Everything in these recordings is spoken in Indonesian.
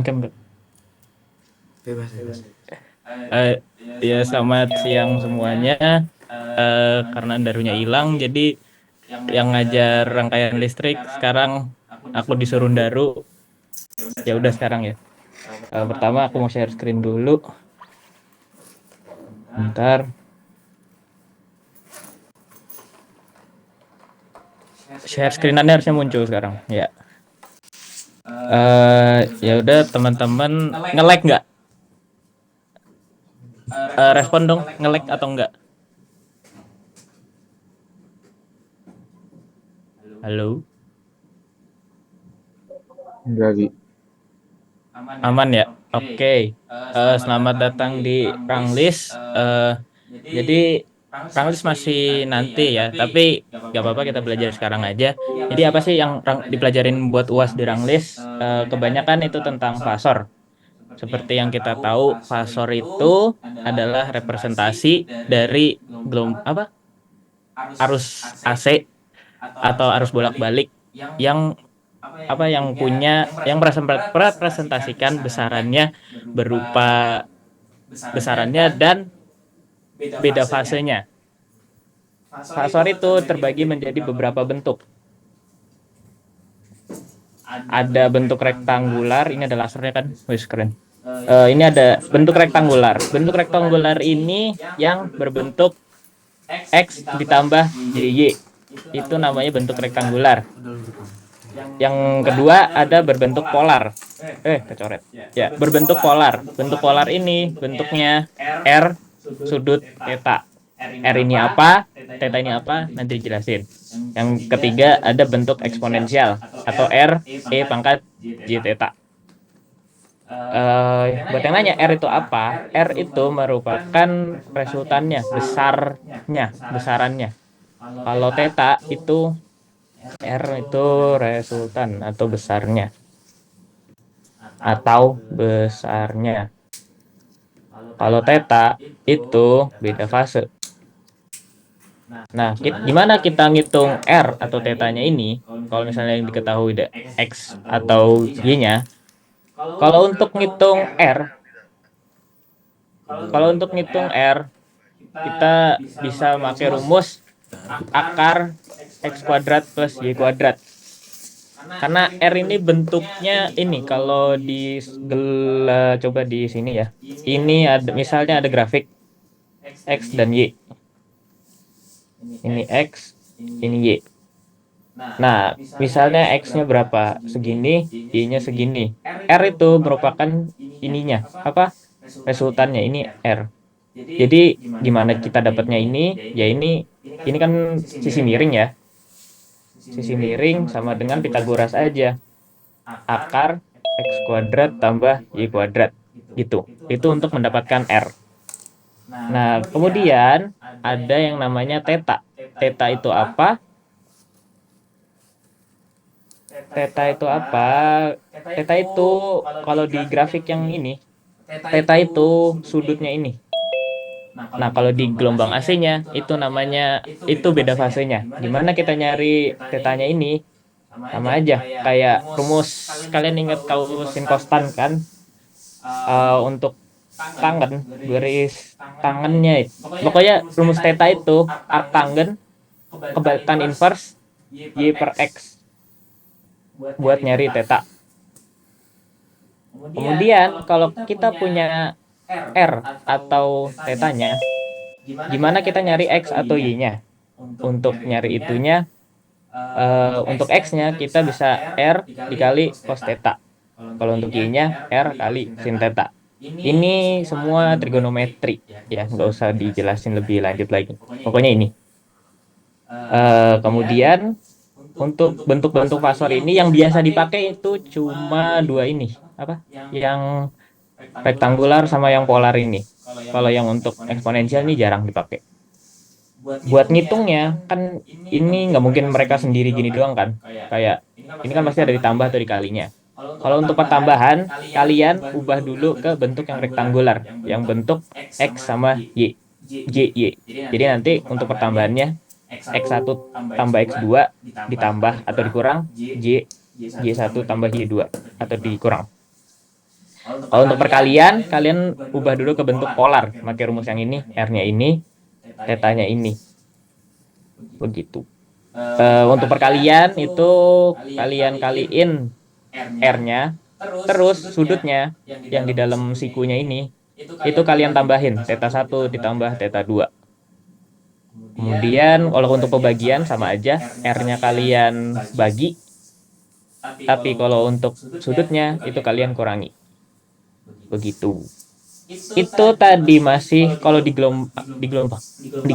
Kan, Bebas. eh, ya selamat siang semuanya. Karena darunya hilang, jadi yang ngajar rangkaian listrik sekarang aku disuruh daru. Ya udah sekarang ya. Pertama aku mau share screen dulu. Bentar, share screen-annya harusnya muncul sekarang. Ya. Ya udah teman-teman nge-lag nggak? Respon dong, nge-lag atau enggak? Halo, Enggak, Gi. aman ya? Oke. Selamat datang di Ranglis. Jadi Ranglis masih nanti ya, tapi nggak apa-apa kita belajar sekarang aja. Jadi apa sih yang dipelajarin buat UAS di Ranglis? Kebanyakan itu tentang fasor. Seperti yang kita tahu, fasor itu adalah representasi dari apa? Arus AC atau arus bolak-balik yang yang merepresentasikan besarannya berupa besarannya dan beda fasenya. Fasor itu terbagi menjadi beberapa bentuk. Ada bentuk rektangular, ini ada lasernya kan, wih keren. Ini ada bentuk rektangular. Bentuk rektangular ini yang berbentuk X ditambah YY. Itu namanya bentuk rektangular. Yang kedua ada berbentuk polar. Kecoret. Ya, berbentuk polar. Bentuk polar ini bentuknya R sudut theta. R ini apa? Theta ini apa? Nanti dijelasin. Yang ketiga ada bentuk eksponensial atau R E pangkat J theta. Buat yang nanya R itu apa? R itu merupakan resultannya, besarannya. Kalau theta itu R itu resultan atau besarnya. Kalau theta itu beda fase. Nah, gimana kita ngitung R atau tetanya ini? Kalau misalnya yang diketahui X atau Y-nya. Kalau untuk ngitung R, kita bisa pakai rumus akar X kuadrat plus Y kuadrat. Karena R ini bentuknya ini kalau coba di sini ya. Ini ada misalnya ada grafik X dan Y. Ini X, ini Y. Nah, misalnya X-nya berapa? Segini, Y-nya segini. R itu merupakan ininya, apa? Resultannya ini R. Jadi gimana kita dapatnya ini? Ya ini kan sisi miring ya. Sisi miring sama dengan Pitagoras aja. Akar X kuadrat tambah Y kuadrat. Gitu. Itu untuk mendapatkan R. Nah, kemudian ada yang namanya theta. Theta itu apa? Theta itu apa? Theta itu kalau di grafik yang ini, theta itu sudutnya ini. Nah, kalau di gelombang AC-nya itu namanya itu beda fasenya. Gimana kita nyari tetanya ini? Sama aja kayak rumus kalian ingat tahu sin kostan kan? Untuk tangen garis tangannya. Pokoknya rumus theta itu arctangen kebalikan inverse Y per X buat nyari theta. Kemudian kalau kita punya R atau tetanya, gimana kita nyari X atau Y-nya? Untuk nyari itunya, untuk X-nya kita bisa R dikali cos theta. Kalau untuk Y-nya R kali sin theta. Ini semua trigonometri, ya nggak usah dijelasin lebih lanjut lagi. Pokoknya ini. Kemudian untuk bentuk-bentuk fasor ini yang biasa dipakai itu cuma dua ini, apa? Yang rektangular sama yang polar ini. Kalau yang untuk eksponensial ini jarang dipakai. Buat ngitungnya kan ini nggak mungkin mereka sendiri gini doang kan. Kayak ini kan pasti ada ditambah atau dikalinya. Kalau untuk pertambahan, kalian ubah dulu ke bentuk yang rektangular, yang bentuk X sama Y, J, Y. Jadi nanti untuk pertambahannya X1 tambah X2 ditambah atau dikurang Y, Y1 tambah Y2 atau dikurang. Kalau untuk perkalian, kalian ubah dulu ke bentuk polar. Pakai rumus yang ini, R-nya ini, tetanya ini. Begitu. Untuk perkalian itu kalian kaliin R-nya, terus sudutnya yang di dalam sikunya ini, itu kalian tambahin. Theta 1 ditambah theta 2. Kemudian kalau untuk pembagian sama aja, R-nya kalian bagi, tapi kalau untuk sudutnya itu kalian kurangi. Begitu. Itu tadi masih kalau di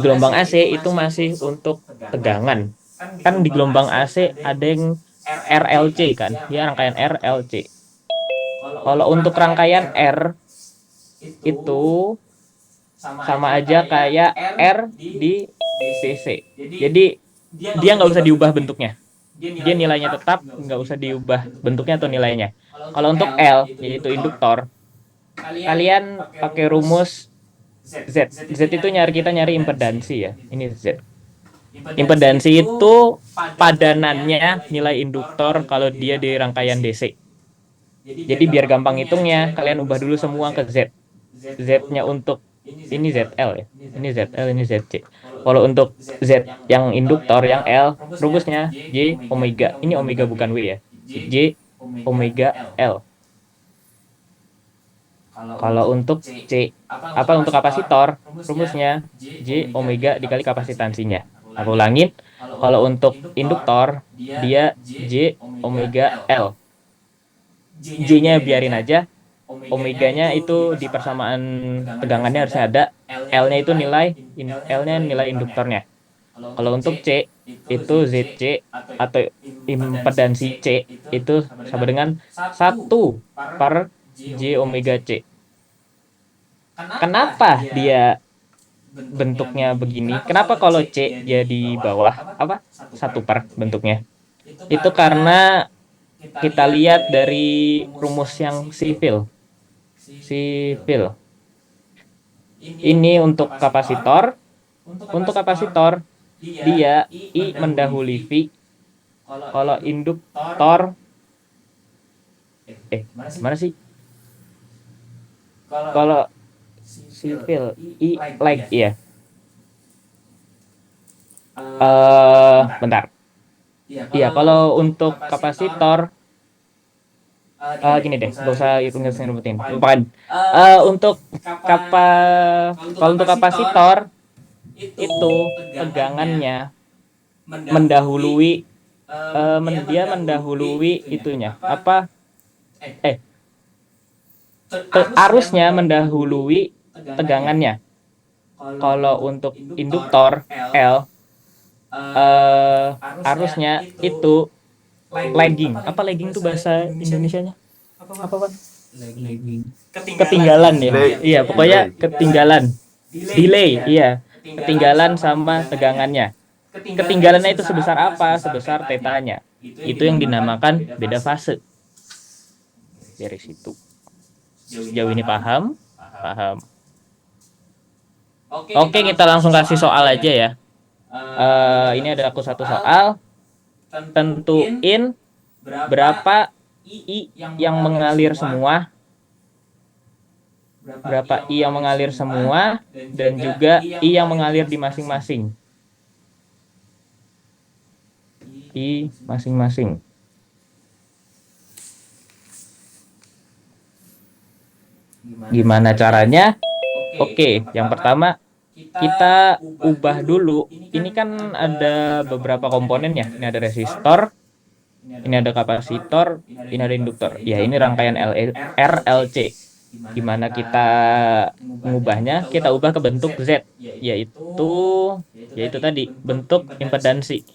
gelombang AC itu masih untuk tegangan. Kan di gelombang AC ada yang RLC kan, ya rangkaian RLC. Kalau untuk rangkaian R itu sama aja kayak R di DC. Jadi dia nggak usah diubah bentuknya. Dia nilainya tetap, nggak usah diubah bentuknya atau nilainya. Kalau untuk L, yaitu induktor, kalian pakai rumus Z. Z itu kita nyari impedansi ya. Ini Z. Impedansi itu padanannya nilai induktor kalau dia di rangkaian DC. Jadi biar gampang hitungnya, kalian ubah dulu semua ke Z. Z-nya untuk ini ZL ya. Ini ZL, ini ZC. Kalau untuk Z yang induktor, yang L, rumusnya J omega. Ini omega bukan W ya. J omega L. Kalau untuk C, apa untuk kapasitor, rumusnya J omega dikali kapasitansinya. Aku ulangin, kalau untuk induktor, dia J omega L. J-nya biarin aja, omeganya itu di persamaan tegangannya harusnya ada, L-nya itu L-nya nilai induktornya. Kalau untuk C, itu ZC atau impedansi C itu sama dengan 1 per J omega C. Kenapa dia bentuknya begini? Kenapa kalau C dia di bawah? Apa? 1 per bentuknya. Itu karena kita lihat dari rumus yang sipil. Ini untuk kapasitor. Untuk kapasitor, dia I mendahului V. Kalau induktor, mana sih? Kalau sipil, I lag ya. Bentar. Iya, kalau untuk kapasitor, gini deh, gak usah rutin. Lupakan. Untuk kalau untuk kapasitor itu tegangannya mendahului dia mendahului itunya apa arusnya mendahului tegangannya. Kalau untuk induktor L arusnya itu lagging. Apa lagging itu bahasa Indonesianya? Apa Pak? Ketinggalan ya. Iya, pokoknya ketinggalan. Delay, iya. Ketinggalan sama tegangannya. Ketinggalannya itu sebesar apa? Sebesar tetanya. Itu yang dinamakan beda fase. Dari situ. Sejauh ini paham? Paham. Oke, kita langsung kasih soal aja ya. Ini ada aku satu soal. Tentuin berapa I yang mengalir semua, berapa I yang mengalir semua, dan juga I yang mengalir di masing-masing. I masing-masing. Gimana caranya? Oke, yang pertama kita ubah dulu. Ini kan ada beberapa komponen ya. Ini ada resistor, ini ada kapasitor, ini ada induktor. Ya, ini rangkaian RLC. Gimana kita mengubahnya? Kita ubah ke bentuk Z, yaitu tadi bentuk impedansi.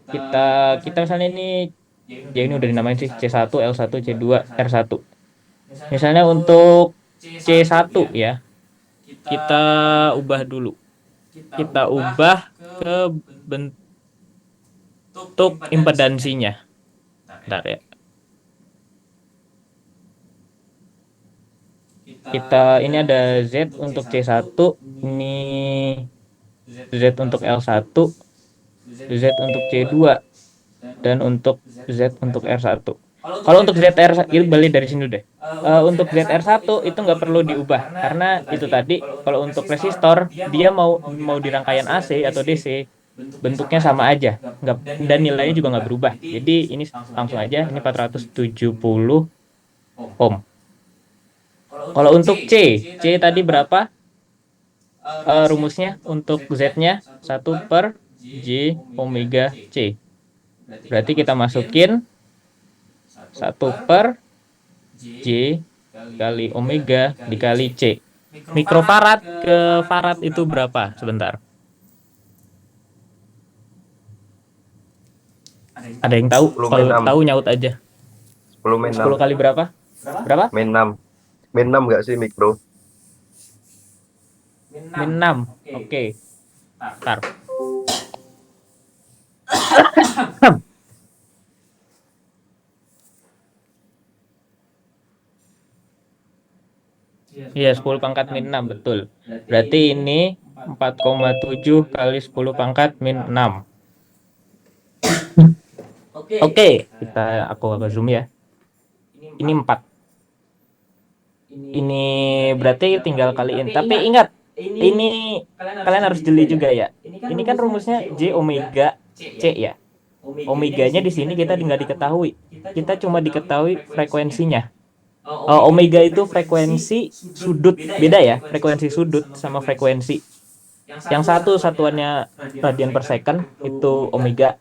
Kita misalnya ini, ya ini udah dinamain sih C1, L1, C2, R1. Misalnya untuk C1 ya, kita ubah dulu. Kita ubah ke bentuk impedansinya. Bentar ya. Ini ada Z untuk C1, ini Z untuk L1, Z untuk C2, dan untuk Z untuk R1. Kalau untuk ZR itu balik dari sini deh. Untuk ZR1 itu nggak perlu diubah karena itu tadi kalau untuk resistor dia mau di rangkaian AC atau DC bentuknya sama aja, nggak, dan nilainya juga nggak berubah. Jadi ini langsung aja ini 470 ohm. Kalau untuk C tadi berapa? Rumusnya untuk Z-nya 1/J omega C. Berarti kita masukin 1/J kali omega dikali C. Mikrofarad ke farad itu berapa? Sebentar. Ada yang tahu? 10 Kalau min 6. tahu nyaut aja. 10 min 10 6. kali berapa? Berapa? Min 6. Min 6 nggak sih mikro? Min 6. Oke. Ntar. Iya, 10 pangkat min 6, betul. Berarti ini 4,7 kali 10 pangkat min 6. Oke, aku zoom ya. Ini 4. Ini berarti tinggal kaliin. Tapi ingat, ini kalian harus jeli juga ya. Ini kan rumusnya J omega C ya. Omeganya di sini kita tinggal diketahui. Kita cuma diketahui frekuensinya. Omega itu frekuensi sudut, beda ya, frekuensi sudut sama frekuensi. Yang satu satuannya radian per second itu omega.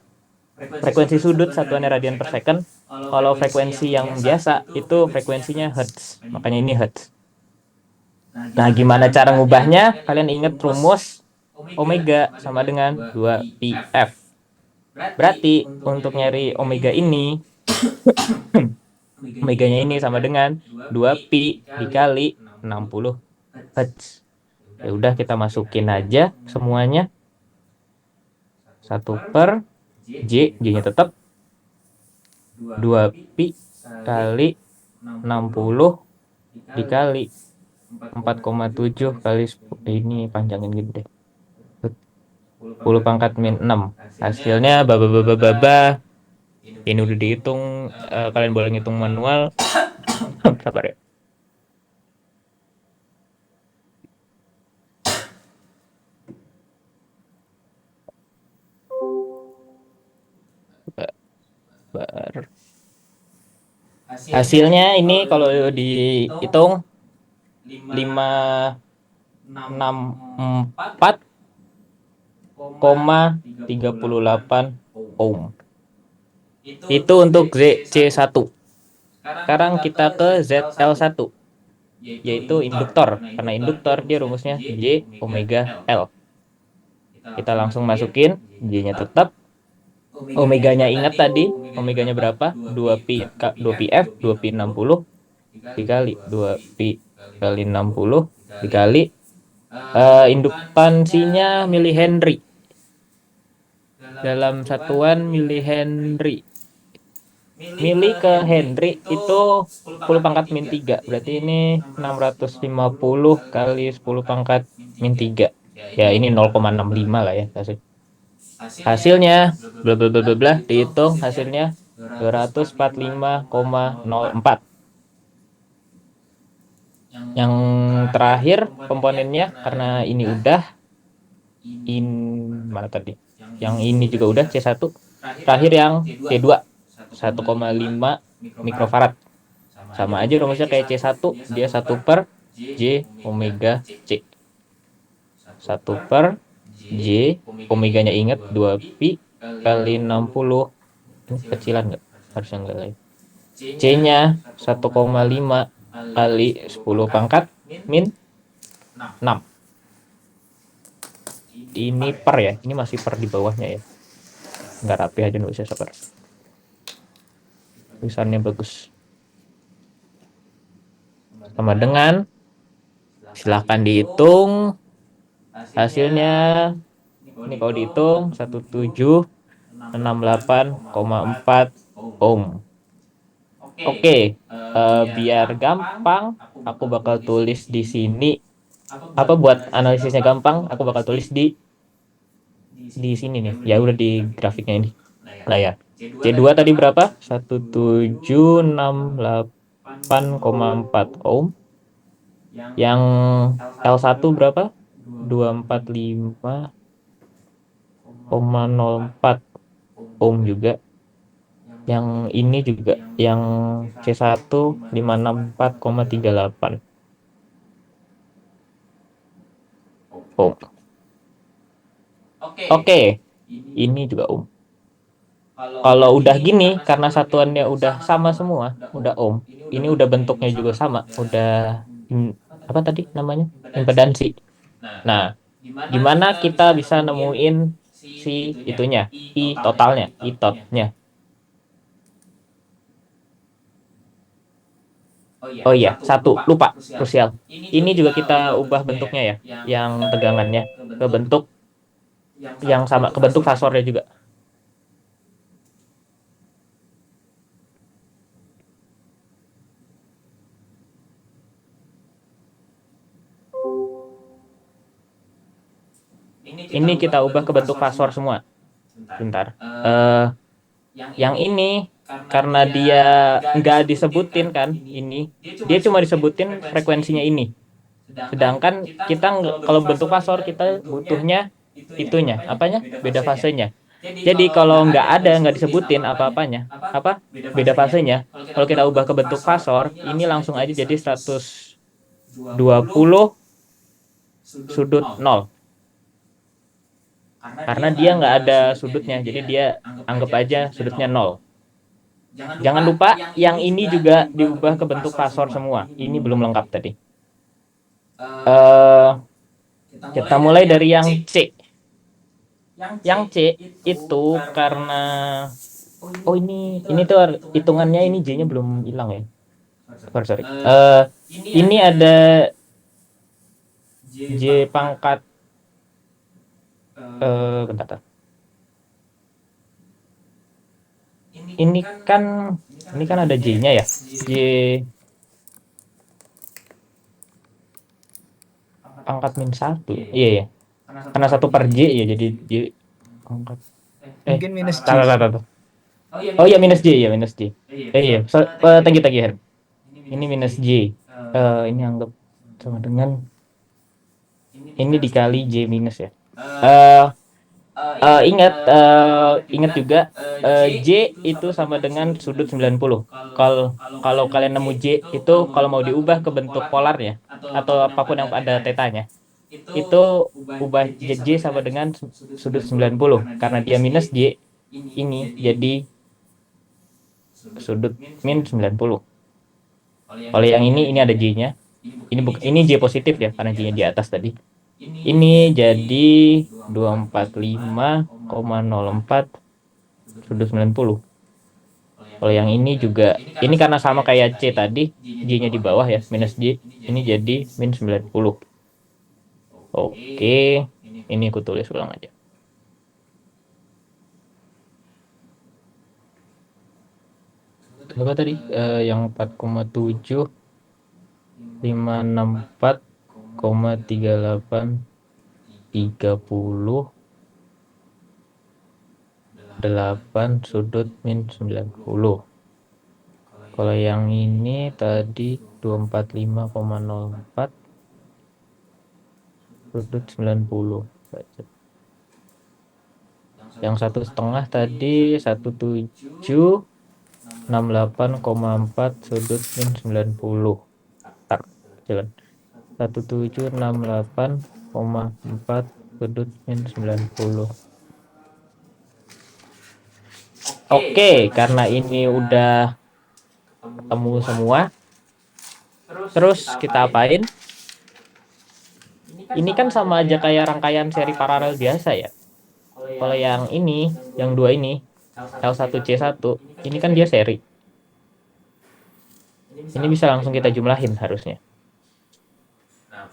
Frekuensi sudut satuannya radian per second. Kalau frekuensi yang biasa itu frekuensinya hertz. Makanya ini hertz. Nah, gimana cara ngubahnya? Kalian ingat rumus omega sama dengan 2πf. Berarti untuk nyari omega ini omeganya ini sama dengan 2pi dikali 60 Hz. Ya udah kita masukin aja semuanya. 1/J-nya tetap 2pi kali 60 dikali 4,7 kali 10. Ini panjangin gitu deh. 10 pangkat min 6. Hasilnya baba. Ini udah dihitung, kalian boleh ngitung manual. Sabar ya. Sabar. Hasilnya ini kalau dihitung 564,38 ohm. Itu untuk C1. Sekarang kita ke ZL1, yaitu induktor. Karena induktor dia rumusnya J omega L. Kita langsung masukin, J-nya tetap. Omeganya ingat tadi, omeganya berapa? 2πf, 2pi 60 dikali 2pi kali 60 dikali indukansinya milihenry. Dalam satuan milihenry. Mili ke Henry itu 10 pangkat min 3. Berarti ini 650 kali 10 pangkat min 3. Ya ini 0,65 lah ya hasilnya. Bla bla bla bla bla, dihitung hasilnya 245,04. Yang terakhir komponennya karena ini udah mana tadi? Yang ini juga udah C1. Terakhir yang C2 1,5 mikrofarad. Sama aja rumusnya kayak C1, dia 1/J omega C. 1/J omeganya ingat 2pi kali 60. Ini kecilan nggak? Harusnya enggak lah. C-nya 1,5 kali 10 pangkat min 6. Ini per ya, ini masih per di bawahnya ya. Nggak rapi aja, nggak usah sabar. Tulisannya bagus. Sama dengan, silahkan dihitung hasilnya. Ini kalau dihitung 1768,4 ohm. Oke, biar gampang aku bakal tulis di sini. Apa buat analisisnya gampang, aku bakal tulis di sini nih. Ya udah di grafiknya ini layar. C2 tadi berapa? 1768,4 ohm. Yang L1 berapa? 245,04 ohm juga. Yang ini juga, yang C1 564,38 ohm. Oke, ini juga ohm. Kalau udah gini, karena satuannya udah sama semua, udah ohm. Ini udah bentuknya juga sama, udah apa tadi namanya? Impedansi. Nah, gimana kita bisa nemuin si itunya, I totalnya, I totnya? Oh iya, satu, lupa, krusial. Ini juga kita ubah bentuknya ya, yang tegangannya ke bentuk yang sama, ke bentuk fasornya juga. Ini kita ubah ke bentuk fasor semua. Bentar. Yang ini karena dia nggak disebutin kan, ini dia cuma disebutin frekuensinya ini. Sedangkan kita kalau bentuk fasor kita butuhnya itunya, apanya? Beda fasenya. Jadi kalau nggak disebutin apa-apanya, apa? Beda fasenya. Kalau kita ubah ke bentuk fasor, ini langsung aja jadi 120 sudut 0. Karena dia nggak ada sudutnya, jadi dia anggap aja sudutnya 0. Jangan lupa yang ini juga diubah ke bentuk fasor semua. Ini belum lengkap tadi. Eh, kita mulai dari yang C. Yang C itu karena ini tuh hitungannya ini J-nya belum hilang ya. Sorry. Ini ada J pangkat bentar. Ini kan ini kan ada J-nya ya. J pangkat -1. Iya ya. Karena 1/J ya jadi J pangkat Mungkin minus J. taruh. Oh iya minus J ya minus J. Iya. Thank you Her. Ini minus J. Ini anggap sama dengan ini dikali J minus ya. Ingat juga J itu sama dengan sudut 90. Kalau kalian nemu J itu kalau mau diubah ke bentuk polarnya atau apapun yang ada tetanya, itu ubah J sama dengan sudut 90 karena dia minus J ini jadi sudut min 90. Kalau yang ini ada J-nya. Ini J positif ya karena J-nya di atas tadi. Ini jadi 245,04 sudut 90. Kalau yang ini juga, ini karena sama kayak C tadi, J-nya di bawah ya, minus J, ini jadi min 90. Oke, ini aku tulis ulang aja. Berapa tadi? Yang 4,7, 564,38, 30, 8 sudut min 90. Kalau yang ini tadi 245,04 sudut 90. Yang 1,5 tadi 1768,4 sudut min 90. Tak, jalan. 1768,4 sudut min 90. Oke, karena ini udah ketemu semua. Terus kita apain? Ini kan sama aja kayak rangkaian seri paralel biasa ya. Kalau yang ini, yang dua ini, L1C1, ini kan dia seri. Ini bisa langsung kita jumlahin harusnya.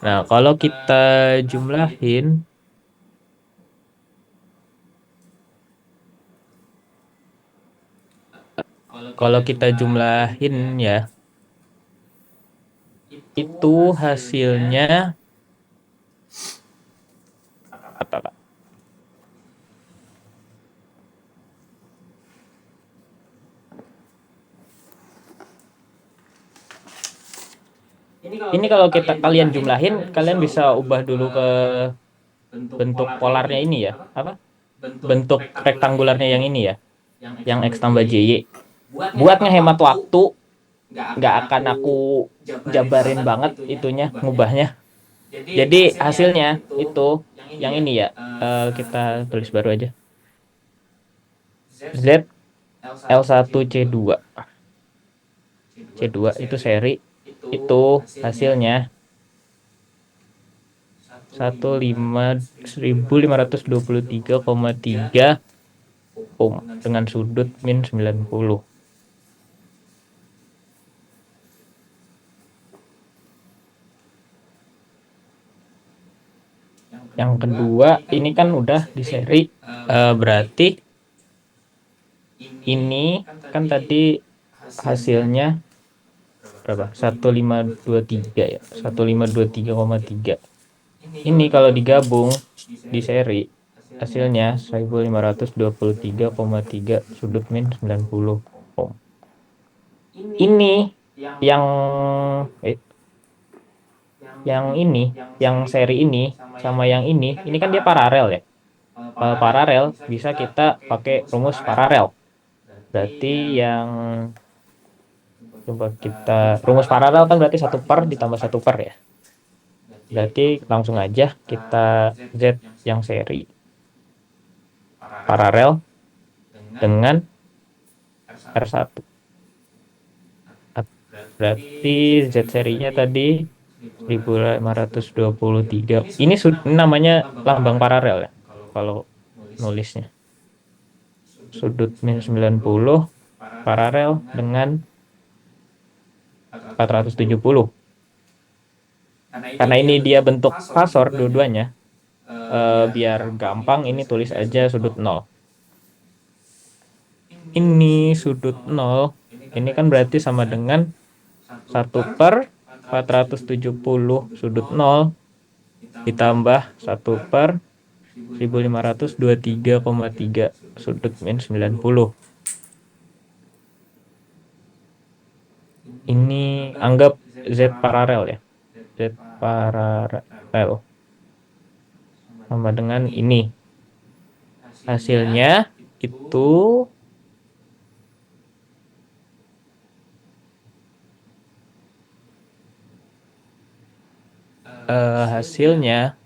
Nah, kalau kita jumlahin, ya, itu hasilnya apa Pak? Ini kalau kalian jumlahin, kalian bisa ubah dulu ke bentuk polarnya ini ya. Apa? Bentuk rektangularnya yang ini ya. Yang X tambah JY. Buat ngehemat waktu, nggak akan aku jabarin banget itunya, ngubahnya. Jadi hasilnya itu yang ini ya. Kita tulis baru aja. Z L1 C2. C2 itu seri. Itu hasilnya 1523,3 ohm dengan sudut min 90. Yang kedua, ini kan udah di seri, berarti ini kan tadi hasilnya berapa? 1523 ya. 1523,3. Ini kalau digabung di seri hasilnya 1523,3 sudut min 90 ohm. Ini yang eh, yang ini, yang seri ini sama yang ini kan dia paralel ya. Kalau paralel bisa kita pakai rumus paralel. Berarti yang coba kita rumus paralel kan berarti 1/, ditambah 1/, ya. Berarti langsung aja kita Z yang seri paralel dengan R1. Berarti Z serinya tadi 1523. Ini namanya lambang paralel ya. Kalau nulisnya. Sudut min 90 paralel dengan 470. Karena ini dia bentuk fasor dua-duanya, biar gampang ini tulis aja sudut 0. Ini sudut 0, ini kan berarti sama dengan 1/470 sudut 0 ditambah 1/1523,3 sudut min 90. Ini anggap Z paralel ya. Z paralel sama dengan ini. Hasilnya itu hasilnya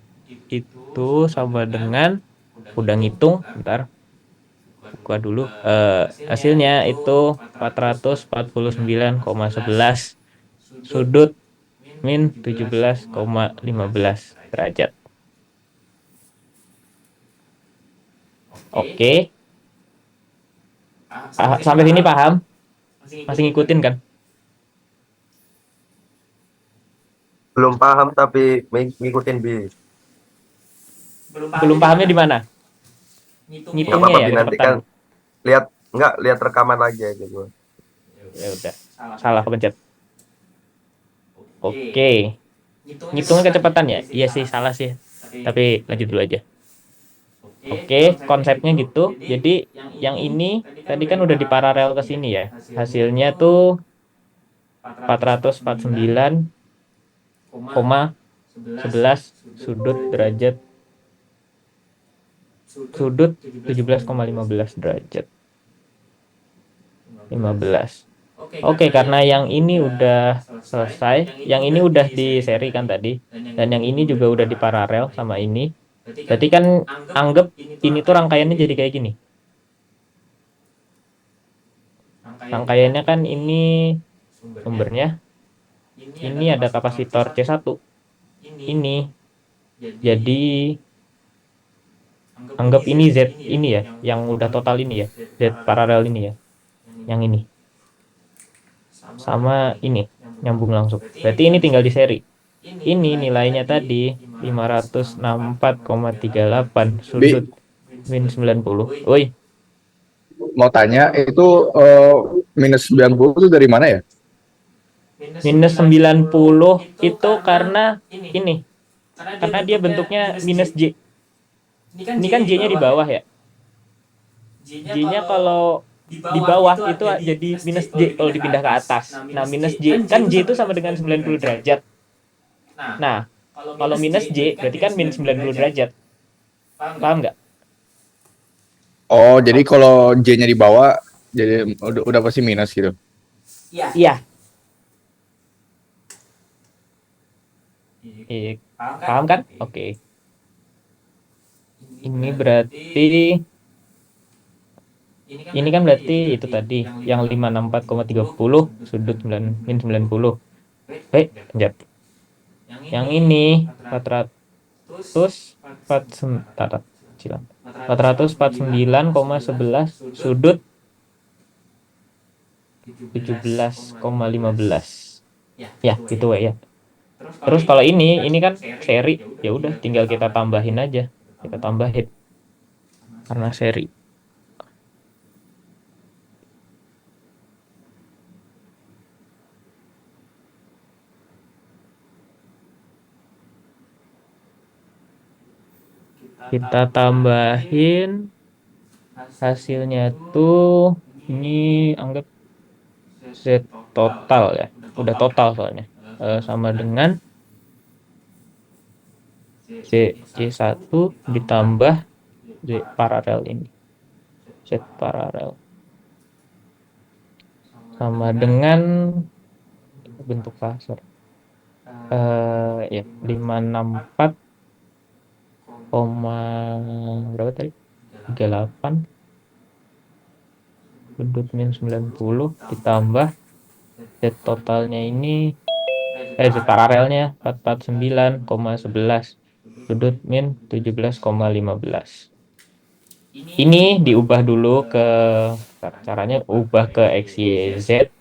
itu sama dengan, udah ngitung, bentar buka dulu, hasilnya itu 449,11 sudut min 17,15 derajat. Oke. Sampai sini paham? Masih ngikutin kan? Belum paham tapi ngikutin bi. Belum pahamnya di mana? Nggak Ngitungnya apa-apa ya bi, nanti kecepatan. kan lihat rekaman lagi aja gue. Ya udah. Salah kepencet. Oke. Ngitungnya kecepatan ya? Iya sih, salah sih. Tapi lanjut dulu aja. Oke, konsepnya gitu. Jadi yang ini tadi kan udah diparalel ke sini ya. Hasilnya tuh 449,11 sudut derajat, sudut 17,15 derajat. 15. Oke, karena yang ini udah selesai, yang ini udah di seri kan tadi, dan yang ini juga udah diparalel sama ini. Berarti kan anggap ini tuh rangkaiannya jadi kayak gini. Rangkaiannya kan ini sumbernya, ini ada kapasitor C1. Ini jadi anggap ini Z ini ya, yang udah total ini ya, Z paralel ini ya, yang ini sama ini nyambung langsung. Berarti ini tinggal di seri. Ini nilainya tadi 564,38 sudut min 90. Woi, Mau tanya itu minus 90 itu dari mana ya? minus 90 itu karena ini. Karena dia bentuknya minus J. Ini kan J-nya di bawah ya. J-nya kalau Di bawah itu jadi minus J kalau dipindah ke atas. Nah, minus J, kan J itu sama dengan 90 derajat. Nah, kalau minus J berarti kan min 90 derajat. Paham nggak? Oh, jadi kalau J-nya di bawah, jadi udah pasti minus gitu. Iya. Paham kan? Oke. Ini berarti ini kan berarti itu tadi yang 564,30 sudut 9 min 90. Baik, penjat. Yang ini 449,11 sudut 17,15. Ya, gitu ya. Terus kalau ini kan seri, ya udah tinggal kita tambahin aja. Kita tambahin karena seri. Kita tambahin hasilnya tuh ini anggap Z total ya. Udah total soalnya. Sama dengan C1 ditambah Z paralel ini. Z paralel. Sama dengan bentuk laser. Ya 564 berapa tadi? 38 sudut min 90 ditambah Z totalnya ini Z paralelnya 449,11 sudut min 17,15. Ini diubah dulu ke caranya ubah ke XYZ,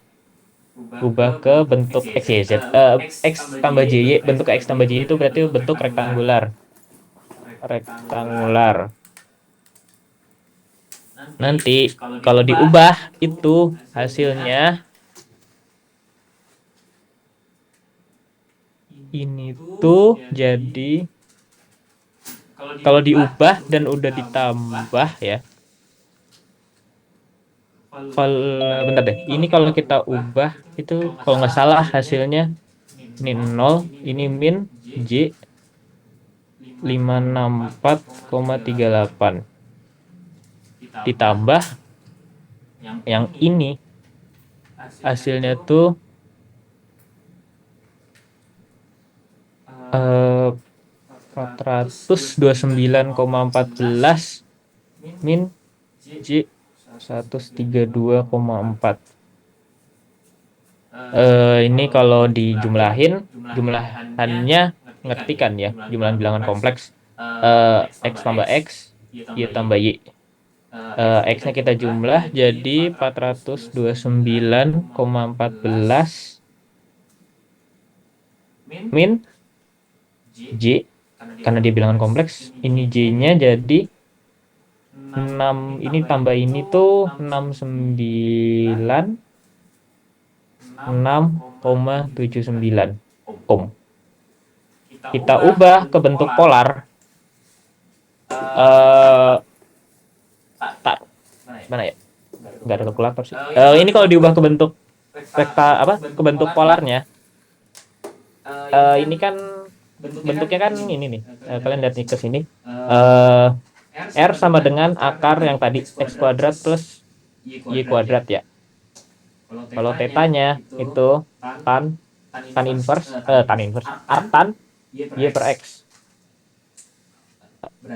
ubah ke bentuk XYZ, X tambah JY, bentuk X tambah JY itu berarti bentuk rektangular. Nanti kalau diubah itu hasilnya ini tuh jadi kalau diubah dan udah ditambah ya. Bentar deh. Ini kalau kita ubah itu kalau nggak salah hasilnya ini 0, ini min J 564,38 ditambah yang ini hasilnya tuh 429,14 min J 132,4. Ini kalau jumlahannya ngerti kan ya, jumlahan bilangan kompleks. X tambah X, Y tambah Y. X-nya kita jumlah jadi 429,14 min J, karena dia bilangan kompleks, ini J-nya jadi 6, ini tambah ini tuh 69 6,79 ohm. Kita ubah ke bentuk polar. Mana ya? Nggak ada kalkulator sih. Ini kalau diubah ke bentuk ke bentuk polarnya. Ini kan bentuknya kan ini nih. Kalian lihat nih ke sini. R sama dengan akar yang tadi X kuadrat plus Y kuadrat ya. Kalau tetanya itu tan inverse artan Y per X.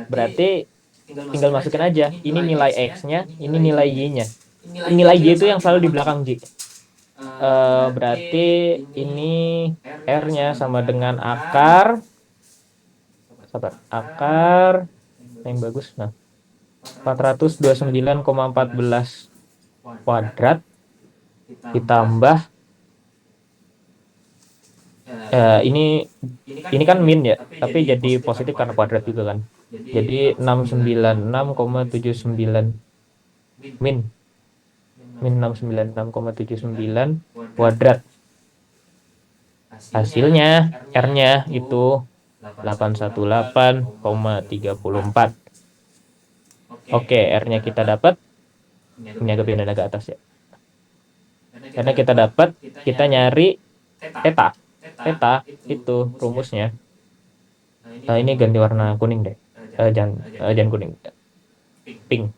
Berarti tinggal masukin aja. Ini nilai X-nya, ini nilai Y-nya. Nilai Y itu yang selalu di belakang J. Berarti ini R-nya sama dengan akar yang bagus. Nah, 429,14 kuadrat ditambah ini kan min ya, tapi jadi positif karena kuadrat juga kan. Jadi 696,79 min 696,79 kuadrat. Hasilnya R-nya itu 818,34. Oke, R-nya kita dapat Ini agak pindah agak atas ya. Karena kita nyari theta. Theta itu rumusnya. Nah, ini ganti warna kuning deh. Jangan kuning. Pink.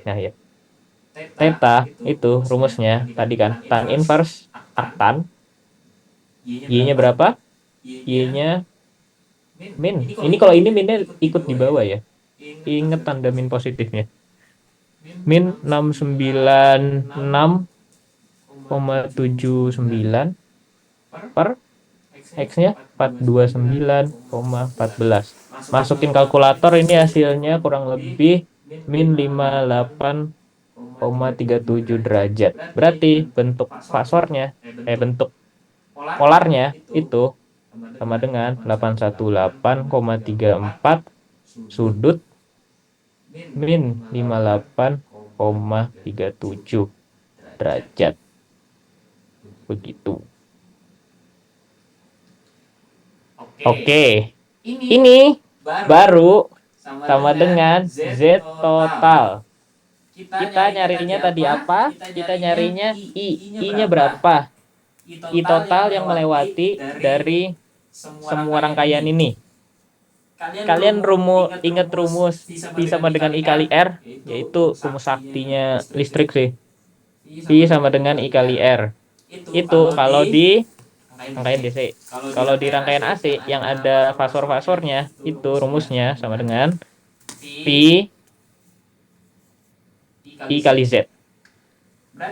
Nah, ya. Theta itu rumusnya tadi kan tan inverse arctan. Y-nya berapa? Y-nya min. Ini kalau ini minnya ikut di bawah ya. Ingat tanda min positifnya. Min 696,79 per X-nya 429,14. Masukin kalkulator, ini hasilnya kurang lebih min 58,37 derajat. Berarti bentuk fasornya, bentuk polarnya itu sama dengan 818,34 sudut min 58,37 derajat. Begitu. Oke. Ini baru sama dengan Z total. Kita nyarinya tadi apa? Kita nyarinya I. I-nya berapa? I total yang melewati dari semua rangkaian ini. Kalian ingat rumus I sama dengan I kali R, yaitu rumus saktinya listrik sih. I sama dengan I kali R. Itu kalau di rangkaian DC. Kalau di rangkaian AC yang ada fasor-fasornya, itu rumusnya sama dengan P I kali Z.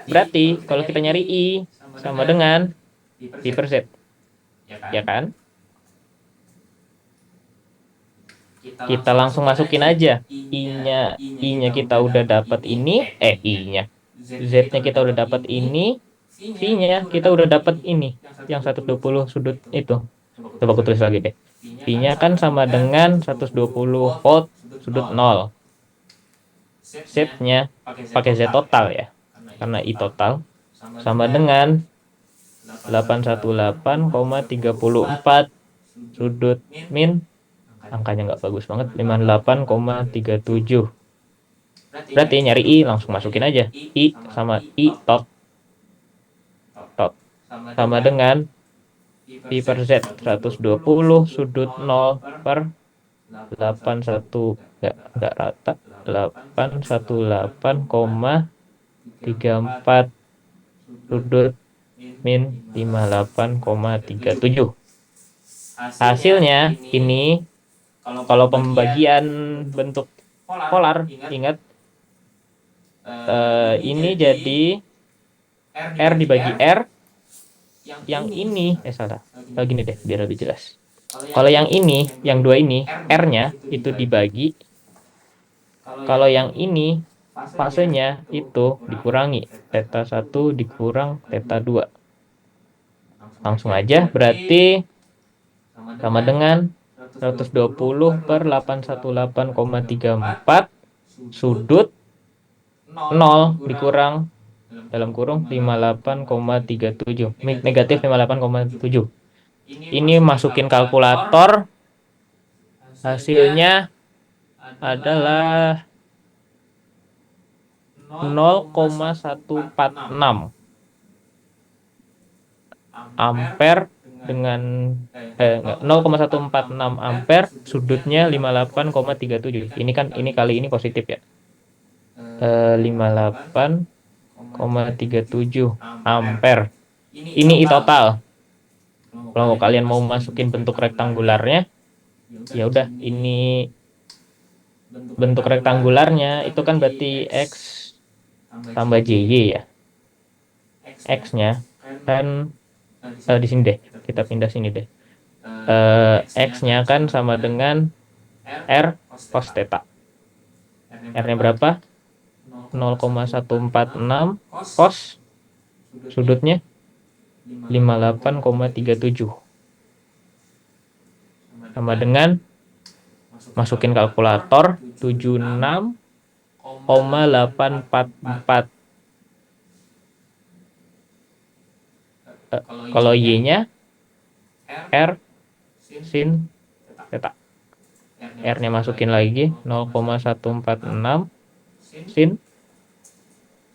Berarti kalau kita nyari I sama dengan P per Z. Ya kan? Kita langsung masukin aja. I-nya kita udah dapat ini, I-nya. Z-nya kita udah dapat ini, V-nya kita udah dapat ini, yang 120 sudut itu. Coba aku tulis lagi deh. V-nya kan sama dengan 120 volt sudut 0. Z-nya pakai Z total ya. Karena I total sama dengan 818,34 sudut min, angkanya nggak bagus banget, 58,37. Berarti nyari I langsung masukin aja. I sama I tot sama dengan Pi per Z 120 sudut 0 per 81, enggak rata, 818,34 sudut min 58,37. Hasilnya ini, kalau pembagian bentuk polar, ingat ini jadi R dibagi R. Yang ini salah. Gini deh biar lebih jelas. Kalau yang ini, yang dua ini, R-nya itu dibagi. Kalau yang ini fasenya itu dikurangi, theta 1 dikurang theta 2. Langsung aja, berarti sama dengan 120 per 818,34 sudut 0 dikurang dalam kurung 58,37, negatif 58,7. Ini masukin kalkulator, hasilnya adalah 0,146 ampere dengan 0,146 ampere, sudutnya 58,37. Ini kali ini positif ya. 58,37 ampere. Ini I total. Kalau kalian mau masukin bentuk rektangularnya, ya udah, ini bentuk rektangularnya itu kan berarti X tambah JY ya. X-nya kan di sini deh, kita pindah sini deh. X-nya kan sama dengan R cos theta. R-nya berapa? 0,146 cos sudutnya 58,37 sama dengan, masukin kalkulator, 76,844. Kalau Y-nya R sin theta. R-nya masukin lagi 0,146 sin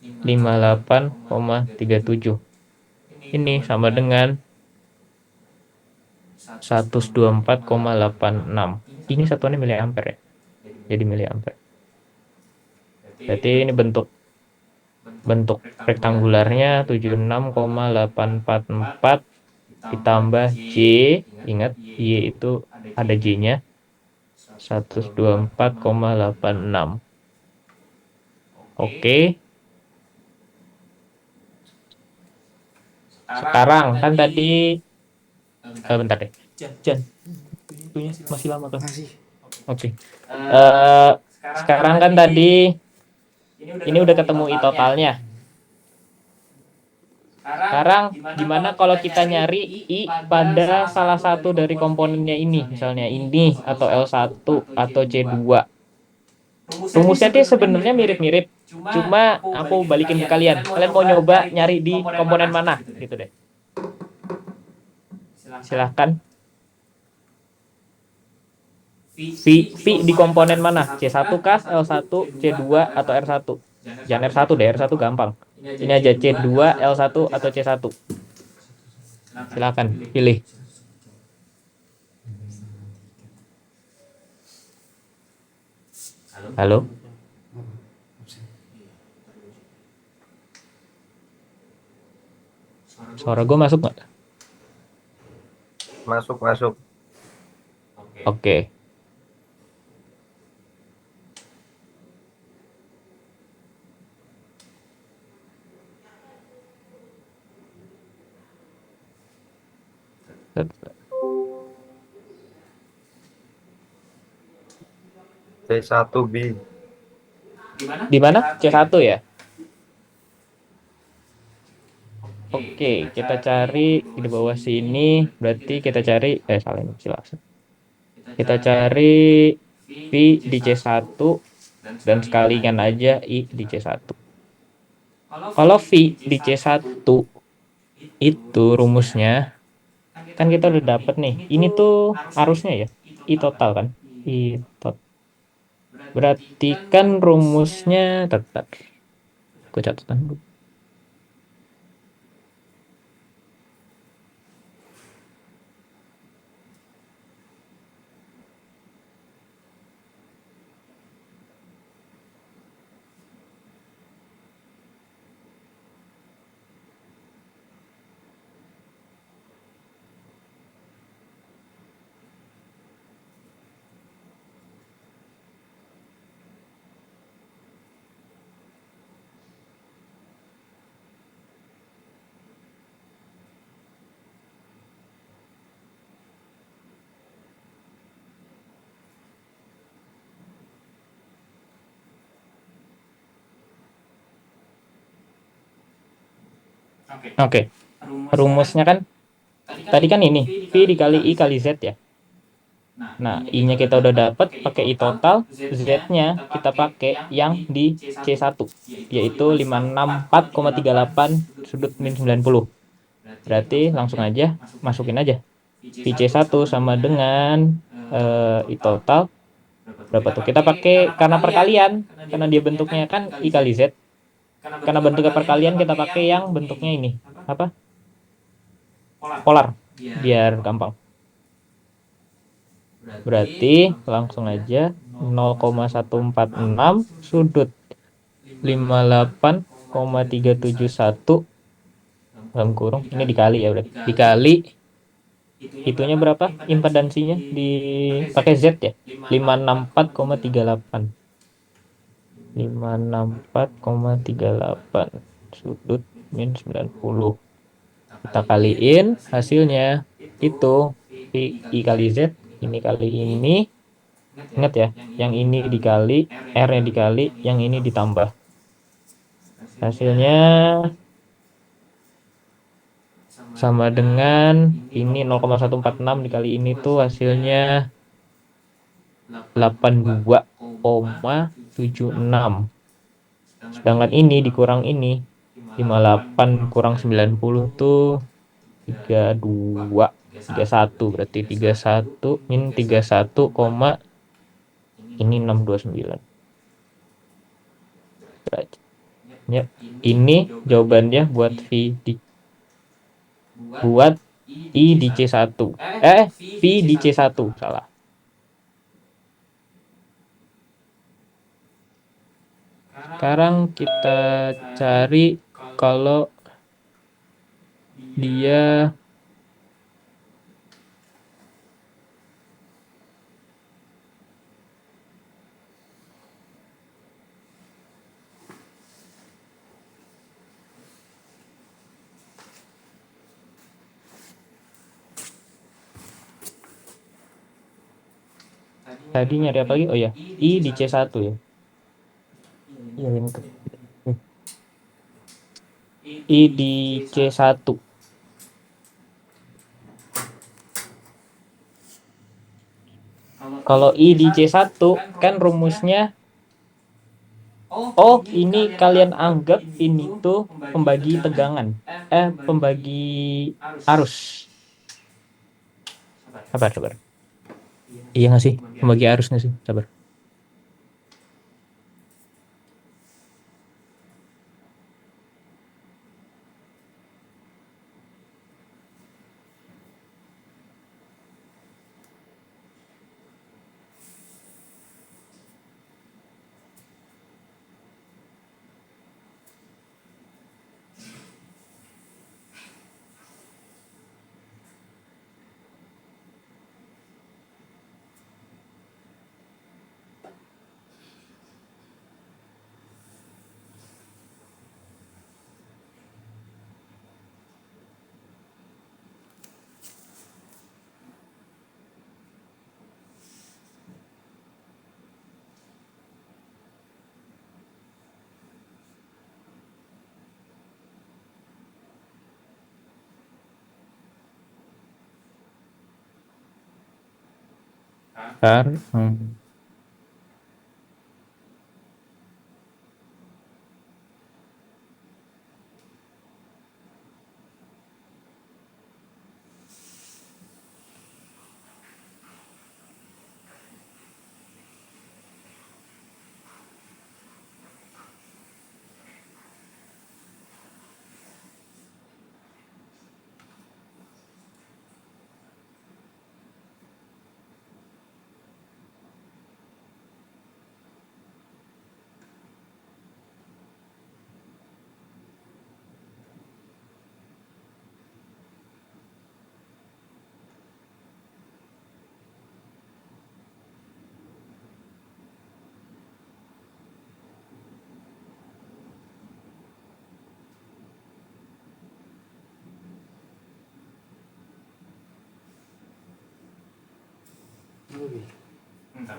58,37. Ini sama dengan 124,86. Ini satuannya miliampere ya. Jadi miliampere. Berarti ini bentuk rektangularnya 76,844 ditambah J, ingat Y itu ada J-nya, 124,86. Oke. Sekarang kan tadi bentar deh. Jan. Waktunya masih lama kan? Oke. Sekarang kan tadi ini udah ketemu I totalnya. Sekarang gimana kalau kita nyari I pada salah satu dari komponennya ini, misalnya ini atau L1 atau C2. Rumusnya sih sebenarnya mirip-mirip, cuma aku balikin ke kalian. Kalian mau nyoba nyari di komponen mana gitu deh. Silahkan. V di komponen mana? C1 kah, L1, C2 atau R1? Jangan R1 deh, R1 gampang. Ini aja C2, L1 atau C1. Silakan pilih. Halo? Suara gue masuk nggak? Masuk. Oke. C1B. Di mana? C1 ya? Oke, kita cari di bawah sini. Berarti kita cari salah ini silakan. Kita cari V di C1 dan sekalian aja I di C1. Kalau V di C1 itu rumusnya kan kita udah dapet nih. Ini tuh harusnya ya I total kan? I total. Berarti kan rumusnya tetap. Aku catatan dulu. Oke. Rumusnya kan tadi kan ini V dikali I kali Z ya. Nah, I-nya kita udah dapet pakai I total, Z-nya kita pakai yang di C1, yaitu 564,38 sudut min 90. Berarti langsung aja masukin aja. V C1 sama dengan I total berapa tuh? Kita pakai karena perkalian, karena dia bentuknya kan I kali Z. Karena bentuknya perkalian kita pakai yang bentuknya ini. Apa? Polar. Biar gampang. Berarti langsung aja 0,146 sudut 58,371 dalam kurung. Ini dikali ya berarti. Dikali itunya berapa? Impedansinya dipakai Z ya. 564,38. 564,38 sudut min 90. Kita kaliin hasilnya itu I kali Z, ini kali ini. Ingat ya, yang ini dikali, R-nya dikali, yang ini ditambah. Hasilnya sama dengan ini 0,146 dikali ini tuh hasilnya 82,76. Sedangkan ini dikurang ini 58 kurang 90 tuh 32, 31, berarti 31 min 31, ini 629 derajat. Ya, ini jawabannya buat buat I di C1. V di C1, salah. Sekarang kita cari kalau dia tadi nyari apa lagi? Oh ya, I di C1 ya. Iya, yang itu. I di C1. Kalau I di C1 kan rumusnya, oh ini kalian anggap ini tuh pembagi tegangan. Pembagi arus. Sabar. Iya nggak sih? Pembagi arus nggak sih? Sabar. Bentar.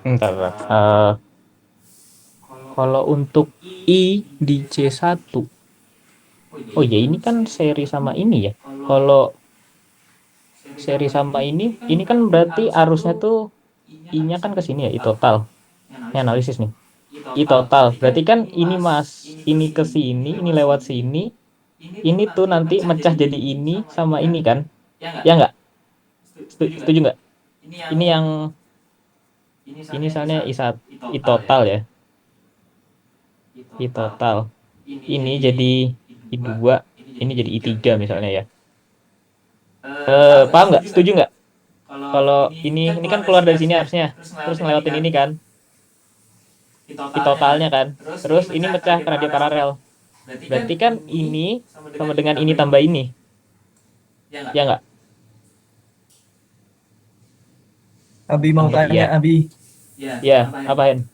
Bentar. Kalau untuk I di C1, oh ya ini kan seri sama ini ya. Kalau seri sama ini kan berarti arusnya tuh I-nya kan ke sini ya, I total. Ini analisis nih. I total. Berarti kan ini ini ke sini, ini lewat sini. Ini tuh nanti mecah jadi ini sama ini kan? Ya nggak? Setuju nggak? Ini yang ini misalnya I total ya. I total. Ini jadi I2, ini jadi I3 misalnya ya. Paham nggak? Setuju nggak? Kalau ini kan keluar dari sini harusnya, terus ngelewatin ini kan, I totalnya kan. Terus ini mecah karena dia paralel. Berarti kan ini sama dengan ini tambah ini. Ya nggak? Abi mau Iya. tanya, Abi, Ya, apain?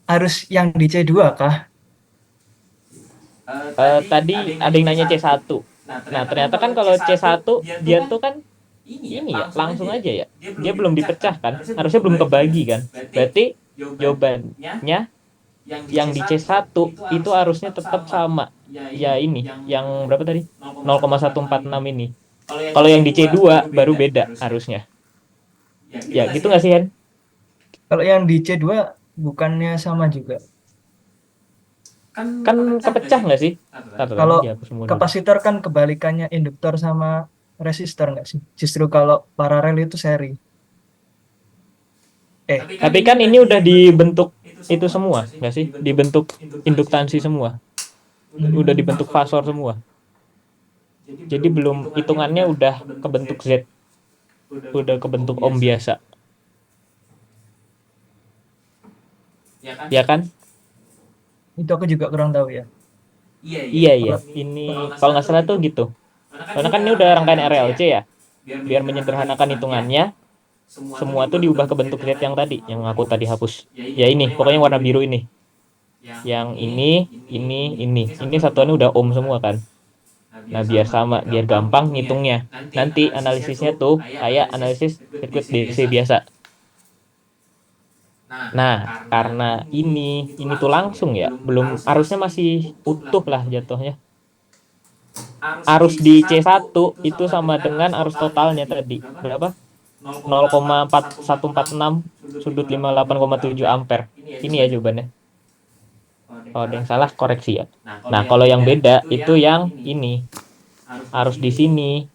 harus yang di C2 kah? Tadi ada yang nanya C1. Nah, ternyata kan kalau C1 dia tuh kan ini ya, langsung aja ya. Dia belum dipecah kan, harusnya belum kebagi kan. Berarti jawabannya yang di C1 itu harusnya tetap sama. Ya ini, yang berapa tadi? 0,146 ini. Kalau yang di C2 baru beda harusnya. Ya, gitu nggak sih, Hen? Kalau yang di C2 bukannya sama juga. Kan kepecah nggak sih? Kalau Dihapus semua dulu. kapasitor kan kebalikannya induktor sama resistor nggak sih? Justru kalau paralel itu seri. Tapi kan ini udah dibentuk itu semua, nggak sih? Dibentuk induktansi semua. udah dibentuk fasor semua. Jadi belum hitungannya udah kebentuk Z, udah kebentuk ohm biasa. Ya kan? Itu aku juga kurang tahu ya. Iya. Ini kalau nggak salah tuh gitu. Karena kan ini udah rangkaian RLC ya. Biar menyederhanakan hitungannya, semua tuh diubah ke bentuk Z yang tadi, yang aku tadi hapus. Ya ini, pokoknya warna biru ini. Yang ini satuannya udah ohm semua kan. Nah, biar sama, biar gampang ngitungnya. Nanti analisisnya tuh kayak analisis sirkuit DC biasa. Nah, karena ini tuh langsung ya, belum arusnya masih utuh lah jatuhnya. Arus di C1 itu sama dengan arus totalnya tadi. Berapa? 0,4146 sudut 58,7 ampere. Ini ya jawabannya. Kalau ada yang salah koreksi ya. Nah, kalau yang beda itu yang ini. Arus di sini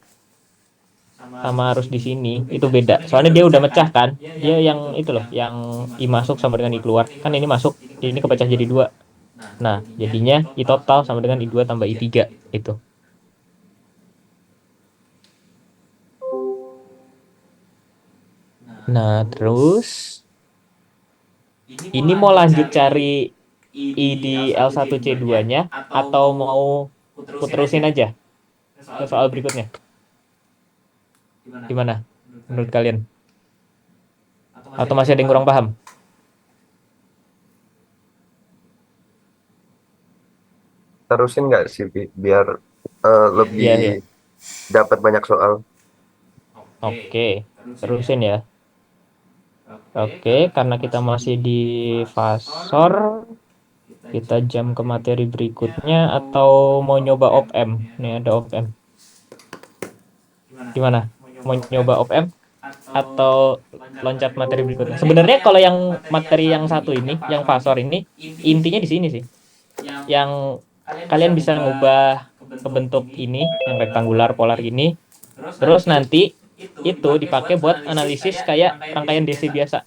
sama arus di sini itu beda. Soalnya dia udah mecah kan. Dia yang itu loh, yang I masuk sama dengan I keluar. Kan ini masuk, ini kepecah jadi 2. Nah, jadinya I total sama dengan I2 tambah I3 itu. Nah, terus ini mau lanjut cari I di L1C2-nya atau mau puterusin aja ke soal berikutnya? Gimana menurut kalian? Atau masih ada yang kurang paham? Terusin nggak sih biar lebih Iya. dapat banyak soal. Oke, terusin ya. Oke, karena kita masih di fasor, kita jam ke materi berikutnya atau mau nyoba op-amp? Nih ada op-amp. Gimana? Mau nyoba op-amp atau loncat materi berikutnya? Sebenarnya kalau yang materi yang satu ini, yang fasor ini, intinya di sini sih. Yang kalian bisa ngubah ke bentuk ini, yang rektangular polar ini. Terus nanti itu dipakai buat analisis kayak rangkaian DC biasa.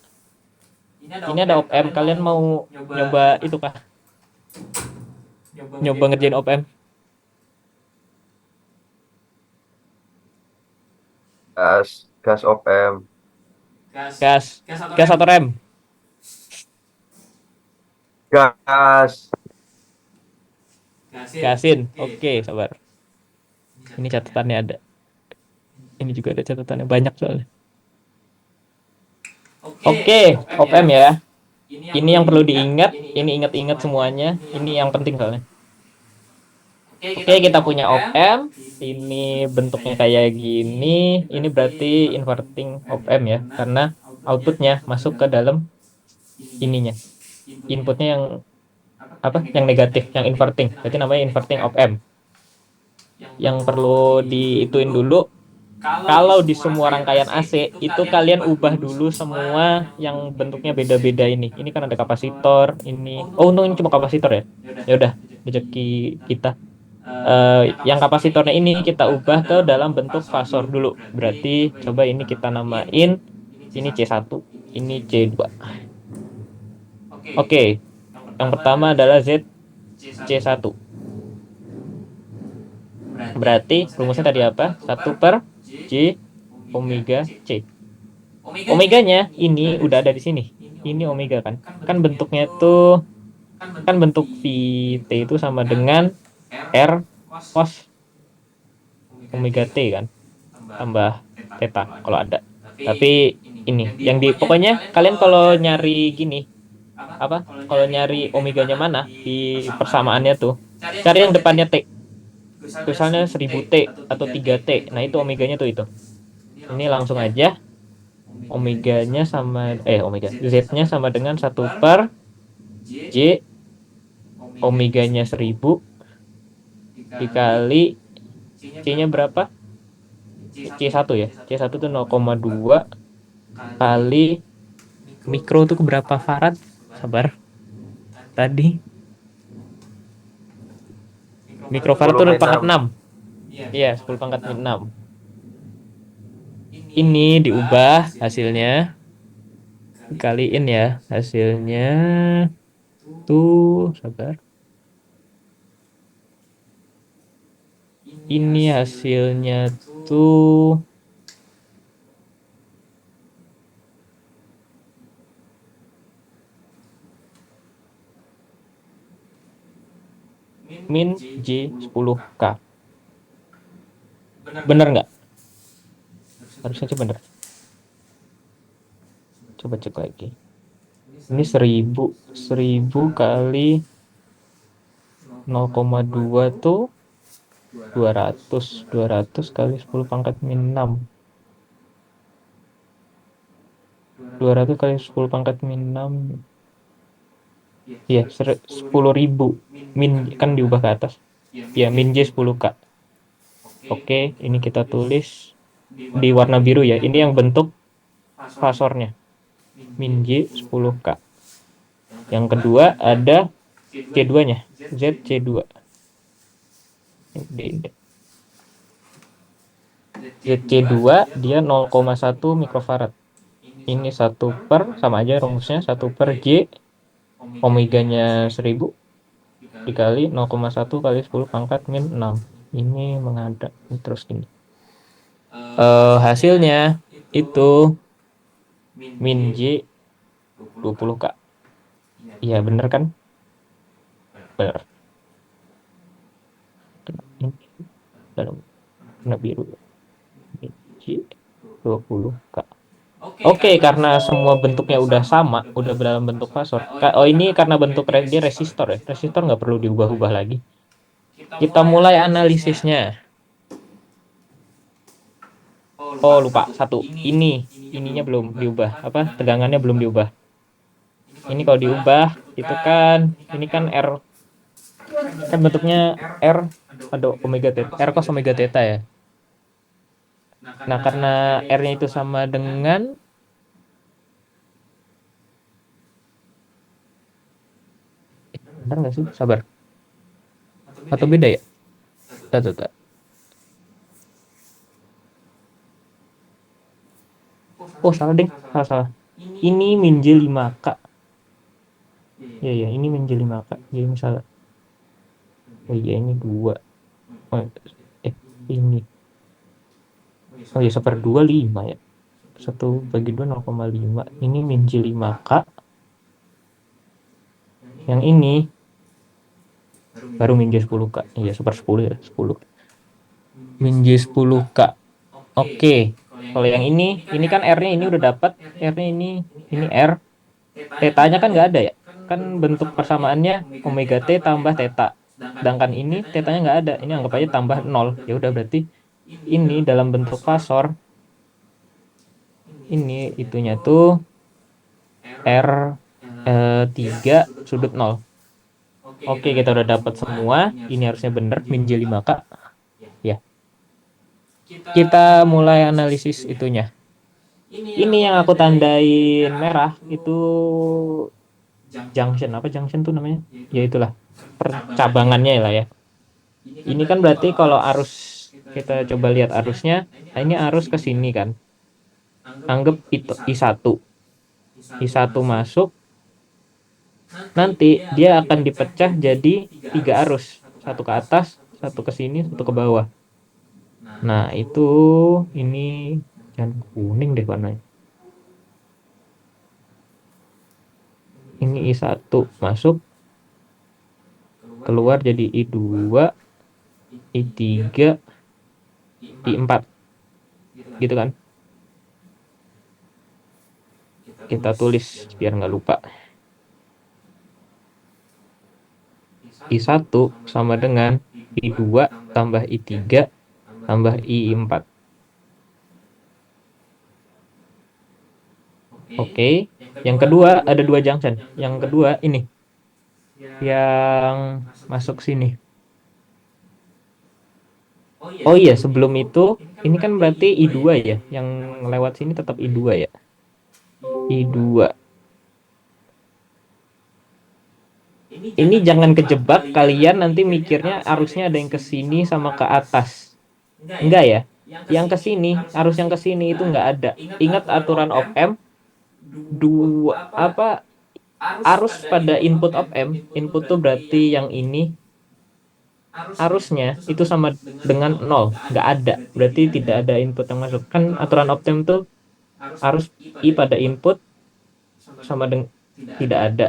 Ini ada op-amp, kalian mau nyoba itu kah? Nyoba ngerjain op-amp? Gas op-amp. Gas atau rem? Gas. Gasin. Oke, sabar. Ini catatannya ada. Ini juga ada catatannya banyak soalnya. Oke, op-amp ya. Ini yang perlu diingat, ini ingat-ingat semuanya. Ini yang penting soalnya. Oke, kita punya op-amp. Ini bentuknya kayak gini. Ini berarti inverting op-amp ya, karena outputnya masuk ke dalam ininya. Inputnya yang apa? Yang negatif, yang inverting. Berarti namanya inverting op-amp. Yang perlu diituin dulu, kalau di semua rangkaian AC itu kalian ubah dulu semua yang bentuknya beda-beda ini. Ini kan ada kapasitor, ini. Oh, untung ini cuma kapasitor ya. Ya udah, rezeki kita. Yang kapasitornya ini kita ubah ke dalam bentuk fasor dulu. Berarti coba ini kita namain ini C1, ini C2. Oke. Yang pertama adalah Z C1. Berarti rumusnya tadi apa? 1 per J omega C. Omeganya ini udah ada di sini. Ini omega kan. Kan bentuknya tuh kan bentuk VT itu sama dengan R cos omega T kan. Tambah theta kalau ada. Tapi ini yang di pokoknya kalian kalau nyari gini apa? Kalau nyari omeganya mana di persamaannya tuh cari yang depannya T. Misalnya 1000T atau 3T. Nah, itu omeganya tuh itu. Ini langsung aja omeganya sama Z-nya sama dengan 1 per J omeganya 1000 dikali C-nya berapa? C1 ya. C1 tuh 0,2 kali mikro tuh berapa farad? Sabar. Tadi mikrofarad tuh 10 pangkat 6. Iya, 10 pangkat 6. Ini diubah hasilnya. Kaliin ya hasilnya. Tuh, sabar. Ini hasilnya tuh min J10K. Bener nggak? Harusnya sih bener. Coba cek lagi. Ini 1000 kali 0,2 tuh 200. 200 kali 10 pangkat min 6. 200 kali 10 pangkat min 6. Iya, 10.000. Min kan diubah ke atas. Ya, min J10K. Oke, ini kita tulis di warna biru ya. Ini yang bentuk fasornya. Min J10K. Yang kedua ada C2-nya. ZC2. ZC2 dia 0,1 mikrofarad. Ini 1 per, sama aja rumusnya, 1 per J, omeganya 1000 dikali 0,1 kali 10 pangkat min 6. Ini menghadap terus gini. Hasilnya itu min J 20K. Iya bener kan? Bener. Ini dalam warna biru. Min J 20K. Oke, karena semua bentuknya udah sama, udah dalam bentuk fasor. Oh, ini karena bentuk dia resistor ya. Resistor nggak perlu diubah-ubah lagi. Kita mulai analisisnya. Oh, lupa satu. Ininya belum diubah. Apa? Tegangannya belum diubah. Ini kalau diubah, itu kan, ini kan R. Kan bentuknya R ada omega theta, R cos omega theta ya. Nah, karena R-nya itu sama dengan benar nggak sih? Sabar. Atau beda ya? Tuh. Oh, salah deh. Salah. Ini min J5K. Ya, ini min J5K. Jadi misalnya. Oh iya, ini 2. Oh, ini. Oh iya, 1/2 5 ya. 1/2 0,5. Ini min J5K. Yang ini baru min J10K. Iya, 1/10 ya, 10. Min J10K. Oke. Kalau yang ini kan R-nya ini udah dapat. R-nya ini R. Theta-nya kan nggak ada ya. Kan bentuk persamaannya omega T tambah theta. Sedangkan ini theta-nya nggak ada. Ini anggap aja tambah 0. Ya udah berarti ini dalam bentuk fasor. Ini itunya tuh R 3 sudut 0. Oke, kita udah dapat semua. Ini harusnya bener min J5K. Ya. Kita mulai analisis itunya. Ini yang aku tandain merah itu junction. Apa junction tuh namanya? Ya itulah percabangannya lah ya. Ini kan berarti kalau arus, kita coba lihat arusnya. Nah, ini arus ke sini kan. Anggap itu I1. I1 masuk. Nanti dia akan dipecah jadi 3 arus. Satu ke atas, satu ke sini, satu ke bawah. Nah, itu ini jangan kuning deh warnanya. Ini I1 masuk, keluar jadi I2, I3, I4. Gitu kan? Kita tulis biar nggak lupa. I1 sama dengan I2 tambah I3 tambah I4. Oke. Yang kedua ada 2 junction. Yang kedua ini. Yang masuk sini. Oh iya, sebelum itu ini kan berarti I2 ya. Yang lewat sini tetap I2 ya. I2. Ini jangan kejebak kalian nanti mikirnya arusnya ada yang ke sini sama ke atas. Enggak ya? Yang ke sini, arus yang ke sini itu enggak ada. Ingat aturan op amp, arus pada input op amp. Input tuh berarti yang ini arusnya itu sama dengan 0, nggak ada. Berarti tidak ada input yang masuk. Kan aturan optim tuh arus I pada input sama dengan tidak ada.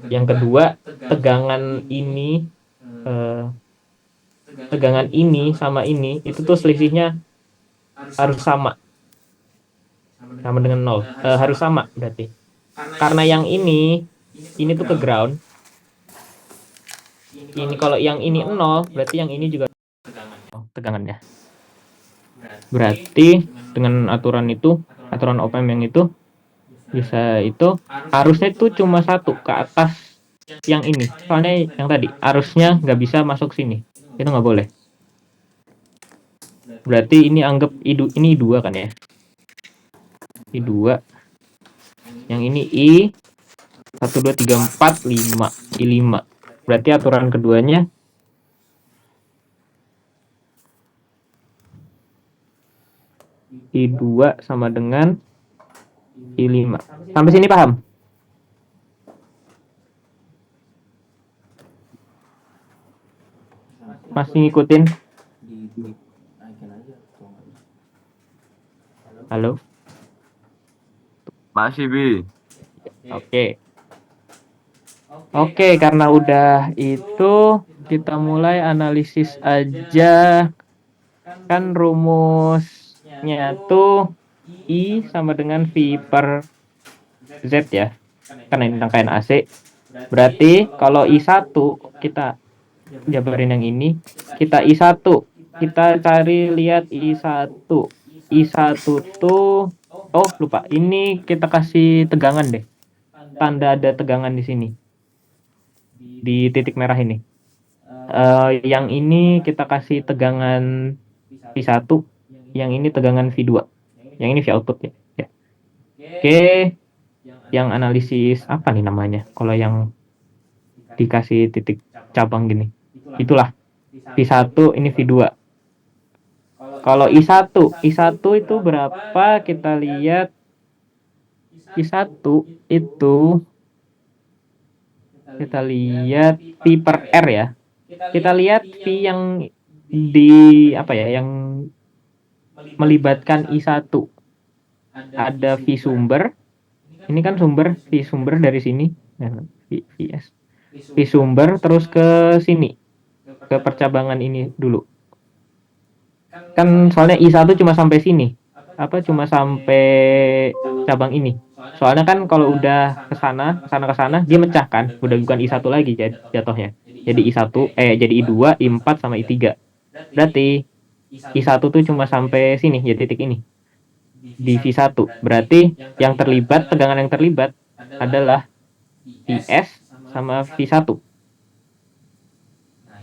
Yang kedua, tegangan ini eh, tegangan ini sama ini itu tuh selisihnya harus sama dengan 0. Harus sama berarti. Karena yang ini tuh ke ground. Ini kalau yang ini 0, berarti yang ini juga tegangannya. Berarti dengan aturan itu, aturan op-amp yang itu bisa itu arusnya itu cuma satu ke atas yang ini. Soalnya yang tadi arusnya nggak bisa masuk sini. Itu nggak boleh. Berarti ini anggap ini I2 kan ya. I2. Yang ini I 1 2 3 4 5 I5. Berarti aturan keduanya I2 sama dengan I5. Sampai sini paham? Masih ngikutin? Halo? Masih, Bi. Oke. Oke, karena udah itu kita mulai analisis aja. Kan rumusnya tuh I sama dengan V per Z ya. Karena ini rangkaian AC. Berarti kalau I1 kita jabarin yang ini, kita I1, kita cari lihat I1. I1 tuh lupa. Ini kita kasih tegangan deh. Tanda ada tegangan di sini. Di titik merah ini. Yang ini kita kasih tegangan V1, yang ini tegangan V2. Yang ini V output ya. Oke. Yang analisis apa nih namanya? Kalau yang dikasih titik cabang gini. Itulah V1, ini V2. Kalau I1 itu berapa? Kita lihat I1 itu kita lihat V per R ya. Kita lihat V yang di apa ya, yang melibatkan I1. Ada V sumber. Ini kan sumber, V sumber dari sini. VS. V sumber terus ke sini. Ke percabangan ini dulu. Kan soalnya I1 cuma sampai sini. Cuma sampai cabang ini. Soalnya kan kalau udah ke sana dia mecah kan. Udah bukan I1 lagi jatuhnya. Jadi jadi I2, I4 sama I3. Berarti I1 tuh cuma sampai sini ya, titik ini. Di V1. Berarti tegangan yang terlibat adalah VS sama V1.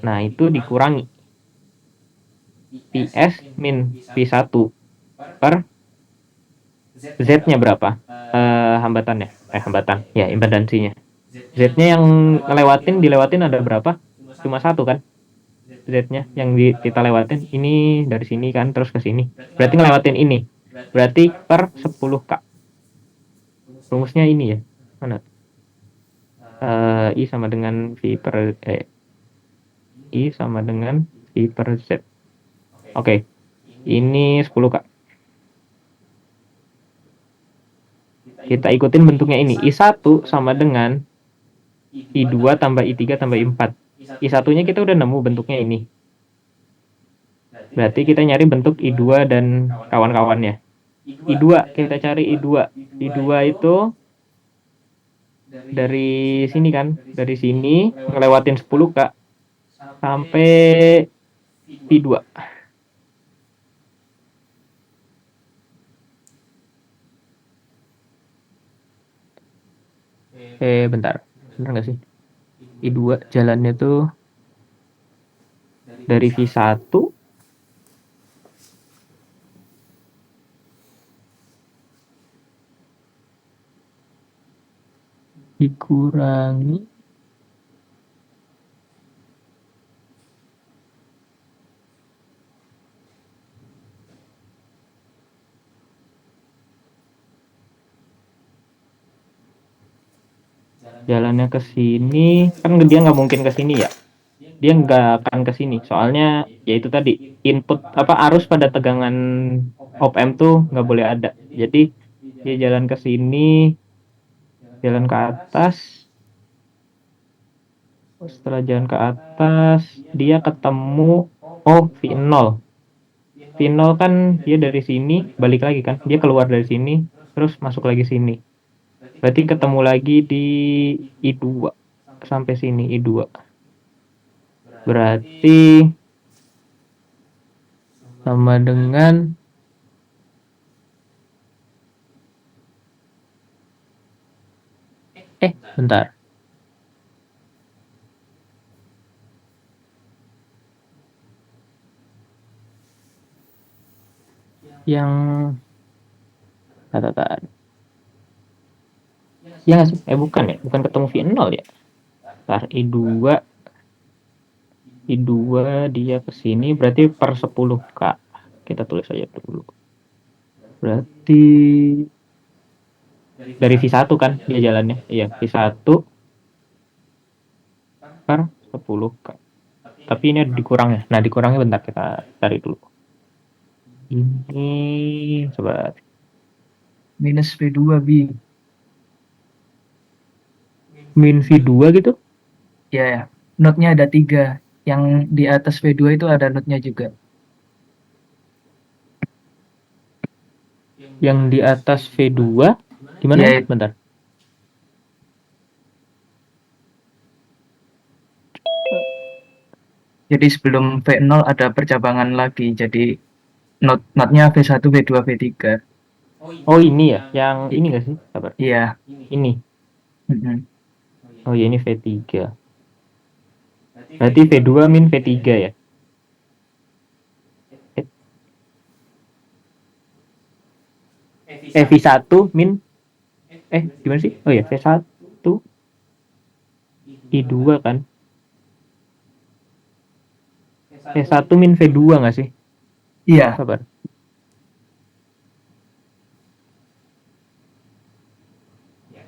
Nah, itu dikurangi VS min V1 per Z-nya berapa? Hambatannya. Ya, impedansinya. Z-nya yang dilewatin ada berapa? Cuma satu kan? Z-nya yang kita lewatin. Ini dari sini kan, terus ke sini. Berarti ngelewatin ini. Berarti per 10K. Rumusnya ini ya. Mana? I sama dengan V per I sama dengan V per Z. Oke. Ini 10K. Kita ikutin bentuknya ini. I1 sama dengan I2 tambah I3 tambah I4. I1-nya kita udah nemu bentuknya ini. Berarti kita nyari bentuk I2 dan kawan-kawannya. I2, kita cari I2. I2 itu dari sini kan. Dari sini ngelewatin 10K sampai V2. Bentar. Bener nggak sih? I2 jalannya tuh dari V1 dikurangi jalannya ke sini, kan dia nggak mungkin ke sini ya. Dia nggak akan ke sini, soalnya ya itu tadi input apa arus pada tegangan op-amp tuh nggak boleh ada. Jadi dia jalan ke sini, jalan ke atas. Setelah jalan ke atas, dia ketemu V0. V0 kan dia dari sini balik lagi kan, dia keluar dari sini terus masuk lagi sini. Berarti ketemu lagi di I2 sampai sini I2. Berarti sama dengan bentar. Yang catatan. Ya nggak sih? Bukan ya, bukan ketemu V0 ya. Ntar I2 dia ke sini berarti per 10K. Kita tulis aja dulu. Berarti dari V1 kan dia jalannya. Iya, V1 per 10K. Tapi ini ada dikurangnya. Nah, dikurangnya bentar kita cari dulu. Ini coba minus V2 bi. min V2 gitu. Ya, node-nya ada 3. Yang di atas V2 itu ada node-nya juga. Yang di atas V2 gimana? Ya, Bentar. jadi sebelum V0 ada percabangan lagi. Jadi node-nya V1, V2, V3. Oh, ini ya. Yang ini nggak sih? Sabar. Iya. Ini. Mm-mm. Oh ya, ini V3. Berarti V2 min V3 ya. V1 min gimana sih? Oh ya, V1 I2 kan. V1 min V2 nggak sih? Iya. Sabar.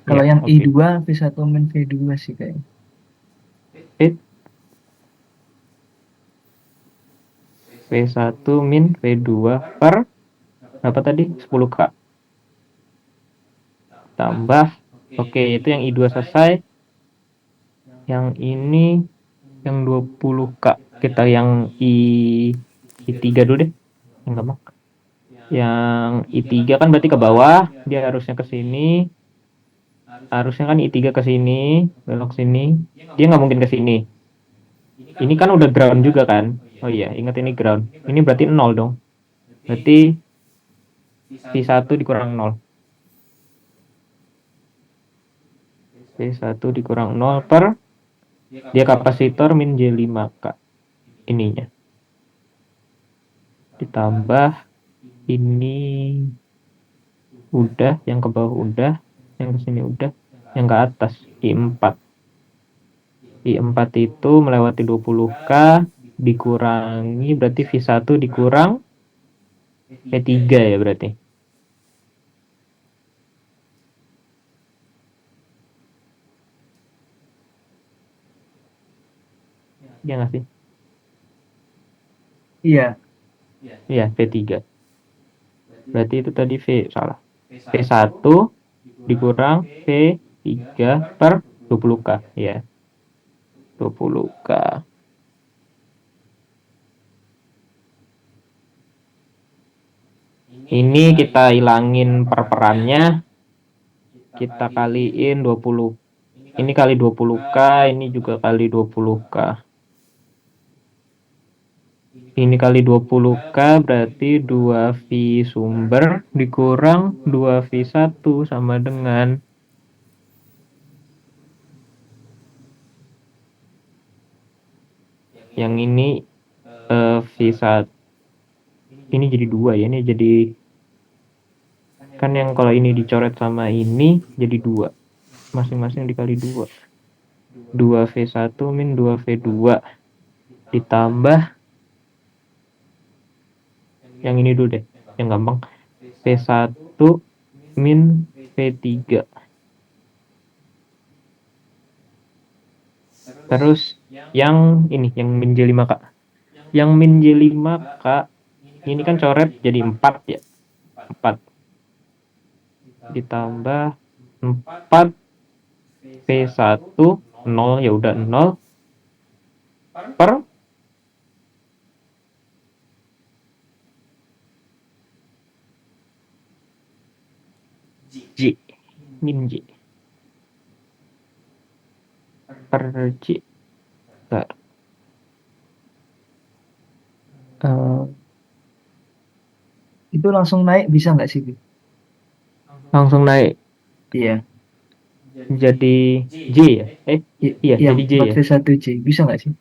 Kalau Ya, yang oke. I2 V1 min V2 sih kayaknya. V1 min V2 per berapa tadi? 10K. Tambah. Oke, itu yang I2 selesai. Yang ini yang 20K. Kita yang I3 dulu deh. Yang gampang. Yang I3 kan berarti ke bawah, dia harusnya ke sini. Harusnya kan I3 ke sini, belok sini. Dia nggak mungkin ke sini. Ini kan udah ground juga kan? Oh iya, ingat ini ground. Ini berarti 0 dong. Berarti V1 dikurang 0. V1 dikurang 0 per dia kapasitor min J5K. Ininya. Ditambah ini udah, yang ke bawah udah, yang ke sini udah, yang ke atas I4. I4 itu melewati 20K dikurangi berarti V1 dikurang V3 ya berarti. Iya nggak sih? Iya. Iya, V3. Berarti itu tadi salah. V1 dikurang V3 per 20K. Ya, 20K. Ini kita hilangin perperannya. Kita kaliin 20. Ini kali 20K, ini juga kali 20K. Ini kali 20K berarti 2V sumber dikurang 2V1 sama dengan yang ini V1. Ini jadi 2 ya, ini jadi kan yang kalau ini dicoret sama ini jadi 2. Masing-masing dikali 2. 2V1 min 2V2 ditambah yang ini dulu deh, yang gampang. V1 min V3 Terus yang ini, yang min J5K. Yang min J5K ini kan coret jadi 4 ya. 4 ditambah 4 P1 0 ya udah 0 per J min J per J. Bentar. Itu langsung naik bisa nggak sih, Bi? Langsung naik Iya. jadi J ya? Iya Yang jadi J ya. 4V1J bisa nggak sih?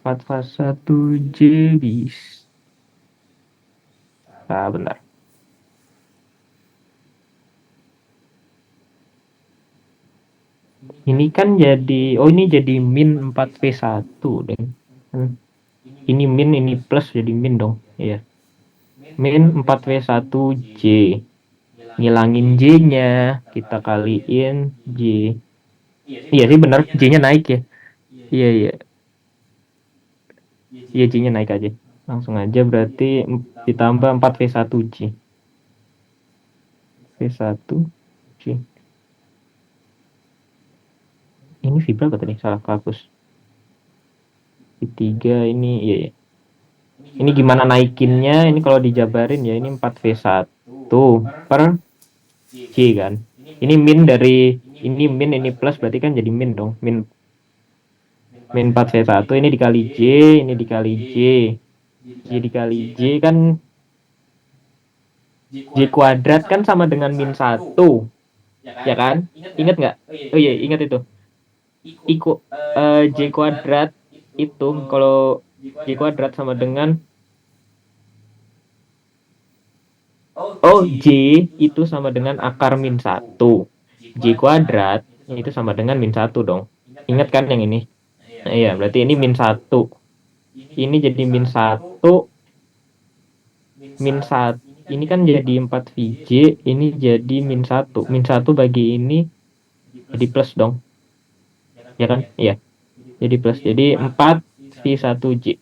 4V1J bis. Nah, bentar. Ini kan jadi, oh ini jadi min 4V1 deh. Ini min, ini plus jadi min dong. Iya. Min 4V1J. Ngilangin J-nya, kita kaliin J. Iya sih bener, J-nya naik ya. Iya, iya. Iya, J-nya naik aja. Langsung aja berarti ditambah 4V1J. V1J. Ini V berapa tadi? Salah hapus. V3 ini, iya ya. Ini gimana naikinnya? Ini kalau dijabarin ya, ini 4V1 per J kan. Ini min dari, ini min, ini plus, berarti kan jadi min dong. Min 4V1 ini dikali J, ini dikali J. J dikali J kan, J kuadrat kan sama dengan min 1. Ya kan? Ingat nggak? Oh iya, ingat itu. J kuadrat itu, kalau J kuadrat sama dengan, oh J itu sama dengan akar min 1. J kuadrat itu sama dengan min 1 dong. Ingat kan yang ini? Nah, iya, berarti ini min 1. Ini jadi min 1. Min 1. Ini kan jadi 4VJ. Ini jadi min 1. Min 1 bagi ini jadi plus dong. Ya kan? Iya. Jadi plus. Jadi 4V1J.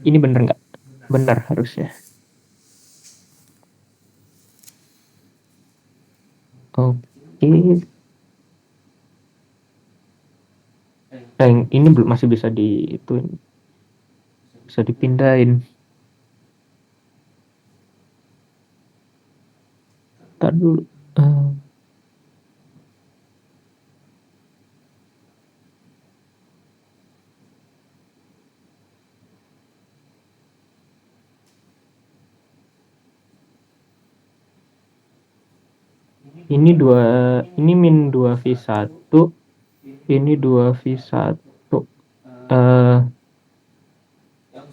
Ini bener nggak? Bener harusnya. Oke. Ini belum, masih bisa bisa dipindahin. Ntar dulu. Ini min 2V1. Ini 2V1.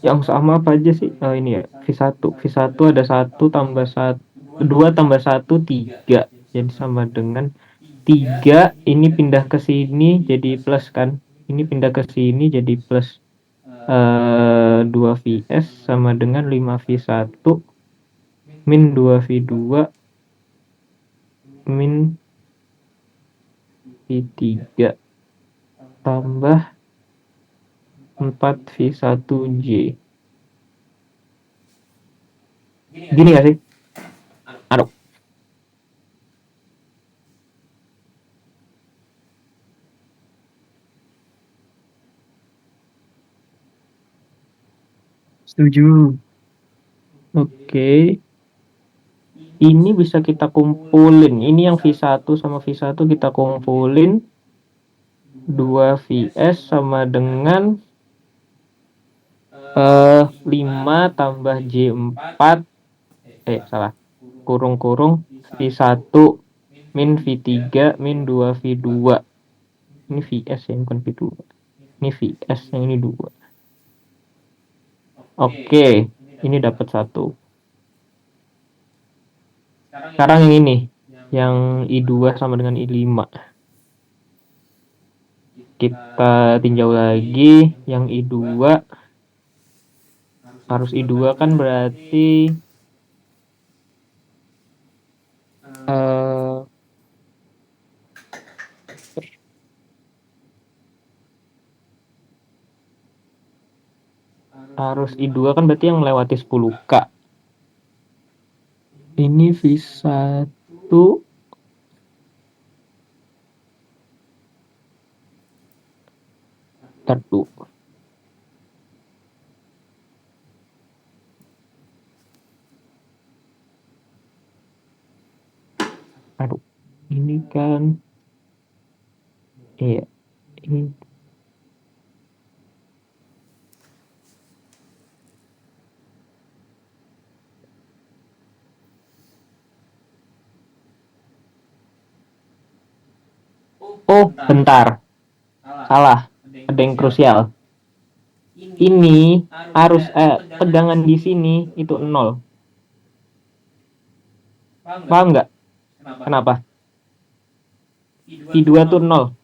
Yang sama apa aja sih? Ini ya, V1. V1 ada 1 tambah 1, 2 tambah 1, 3. Jadi sama dengan 3. Ini pindah ke sini jadi plus kan. Ini pindah ke sini jadi plus 2VS sama dengan 5V1 min 2V2 min V3 tambah 4V1J. Gini gak sih? Aduh. Setuju. Oke. Ini bisa kita kumpulin. Ini yang V1 sama V1 kita kumpulin. 2VS sama dengan 5 tambah J4. Salah. Kurung-kurung V1 min V3 min 2V2. Ini VS ya, bukan V2. Ini VS, yang ini 2. Oke, ini dapat 1. Sekarang yang ini, yang I2 sama dengan I5. Kita tinjau lagi, yang I2 harus I2 kan berarti arus I2 kan berarti yang melewati 10K. Ini V1 tertutup. Aduh, ini kan iya, ini oh, bentar. Salah. Ada yang krusial. Ini arus tegangan di sini itu 0. Paham nggak? Kenapa? I2 tuh 0.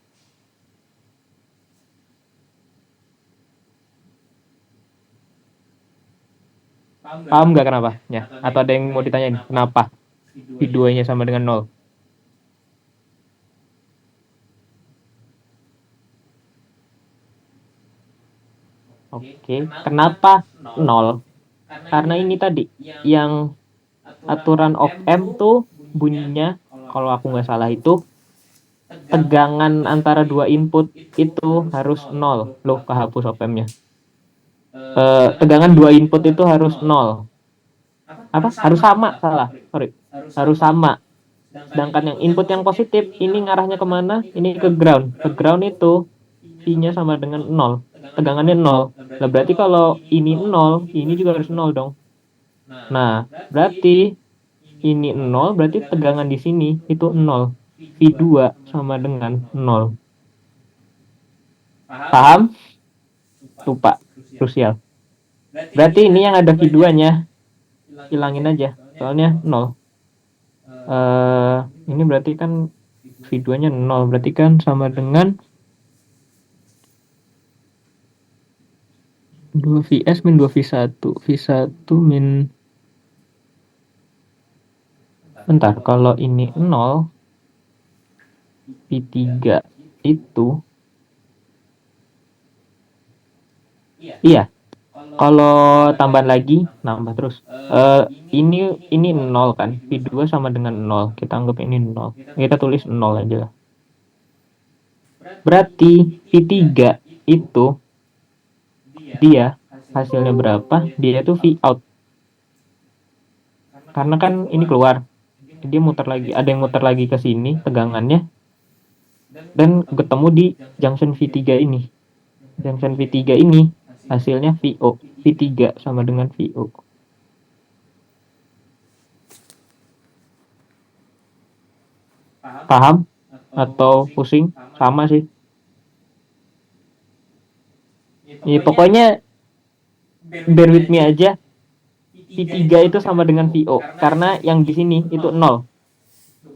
Paham nggak kenapa? Ya. Atau ada yang mau ditanyain? Kenapa I2-nya sama dengan 0? Oke, kenapa 0? Karena ini tadi yang aturan of M tuh bunyinya, kalau aku nggak salah itu tegangan antara dua input itu harus 0. Loh, kehapus of M-nya. Tegangan dua input itu harus 0. Apa? Harus sama, salah. Sorry. Harus sama. Sedangkan yang input yang positif ini ngarahnya kemana? Ini ke ground. Ke ground itu I-nya sama dengan 0. Tegangannya 0. Nah, berarti kalau ini 0, ini juga harus 0 dong. Nah, berarti ini 0, berarti tegangan di sini itu 0. V2 sama dengan 0. Paham? Lupa. Krusial. Berarti ini yang ada V2-nya. Hilangin aja. Soalnya 0. Ini berarti kan V2-nya 0. Berarti kan sama dengan 2Vs min 2V1. V1 min... Bentar, kalau ini 0, V3 itu... Iya, kalau tambahan lagi, nambah terus. Ini 0 kan, V2 sama dengan 0. Kita anggap ini 0. Kita tulis 0 aja lah. Berarti V3 itu dia hasilnya berapa? Dia itu V out. Karena kan ini keluar. Dia muter lagi. Ada yang muter lagi ke sini tegangannya. Dan ketemu di junction V3 ini. Junction V3 ini hasilnya VO. V3 sama dengan VO. Paham? Atau pusing? Sama sih. Ya, pokoknya bear with me aja. V3 itu sama dengan VO. Karena yang di sini itu 0.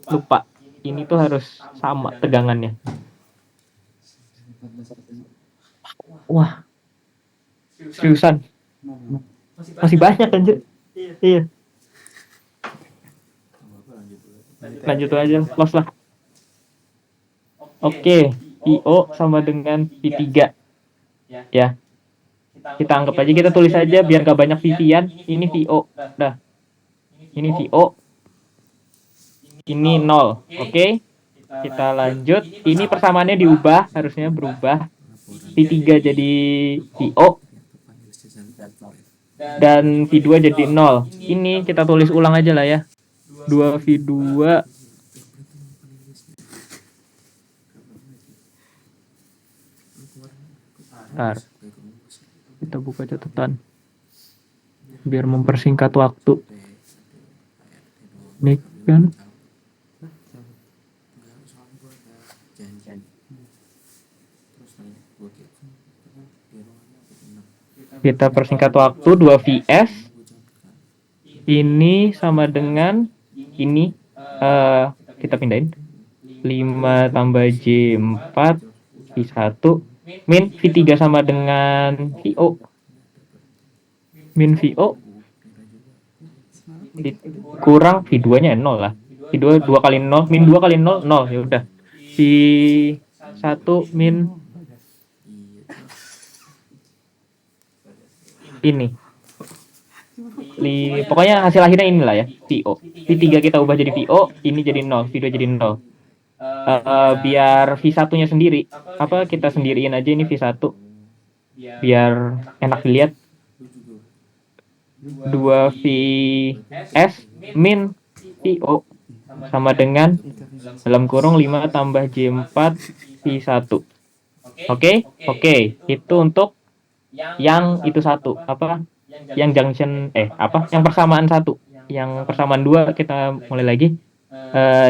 Lupa. Ini tuh harus sama tegangannya. Wah. Seriusan. Masih banyak anjir. Iya. Lanjut aja. Loss lah. Oke. VO sama dengan V3. Ya. Kita anggap aja, kita tulis aja biar gak banyak VV-an. Ini VO. Dah. Ini VO. Ini 0. Oke. Kita lanjut. Ini persamaannya diubah. Harusnya berubah. V3 jadi VO. Dan V2 jadi 0. Ini kita tulis ulang aja lah ya. 2V2. Bentar. Kita buka catatan biar mempersingkat waktu. Ini kan kita persingkat waktu 2Vs ini sama dengan ini kita pindahin 5 tambah J4 V1 min V3 sama dengan VO. Min VO kurang V2 nya 0 lah. V2 2 kali 0 min 2 kali 0 0 ya udah. V1 min ini. Pokoknya hasil akhirnya inilah ya, VO. V3 kita ubah jadi VO, ini jadi 0, V2 jadi 0. Biar V1-nya sendiri, kita sendiriin aja ini V1. Biar enak dilihat. 2Vs min VO sama dengan dalam kurung 5 tambah J4 V1. Oke, itu untuk yang itu satu, yang junction yang persamaan satu. Yang persamaan 2 kita mulai lagi.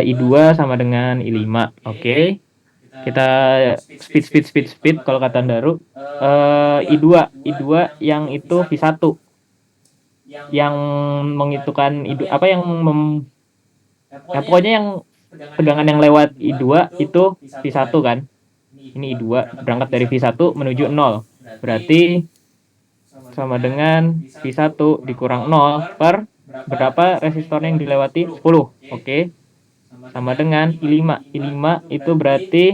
I2 sama dengan I5. Oke. Kita speed kalau kata Daru. I2 yang itu V1. Yang menghitungkan pokoknya yang tegangan yang lewat I2 itu V1 kan. Ini I2 berangkat dari V1 menuju 0. Berarti sama dengan V1 dikurang 0 per berapa resistornya yang dilewati? 10. Oke. Sama dengan I5. I5 itu berarti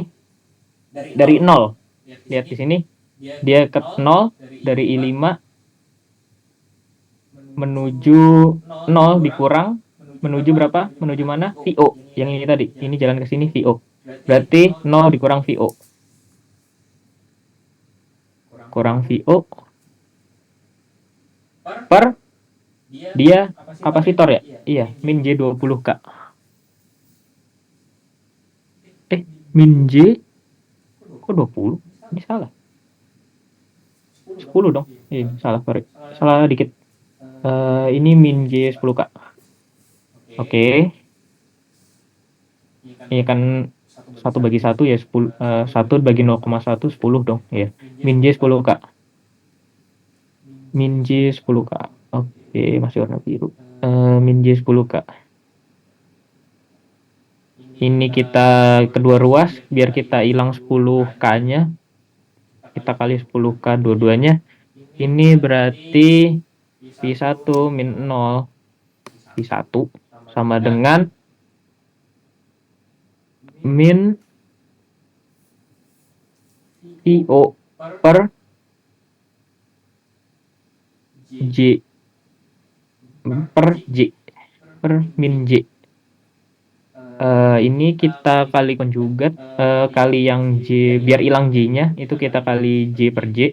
dari 0. Lihat di sini. Dia ke 0 dari I5 menuju 0 dikurang menuju berapa? Menuju mana? VO. Yang ini tadi. Ini jalan ke sini VO. Berarti 0 dikurang VO. Kurang VO per dia kapasitor ya? Iya, min J20K. Min J kok 20? Ini salah. 10 dong. Salah, sorry. Salah dikit. Ini min J 10K. Oke. Ini kan 1 bagi 1 ya 10. 1 bagi 0,1 10 dong ya. Min J 10K. Min J 10K. Oke, masih warna biru. Min J 10K. Ini kita kedua ruas biar kita hilang 10K-nya. Kita kali 10K dua-duanya. Ini berarti V1 min 0 V1 sama dengan min VO per J per min J. Ini kita kali konjugat, kali yang J, biar hilang J-nya itu kita kali J per J.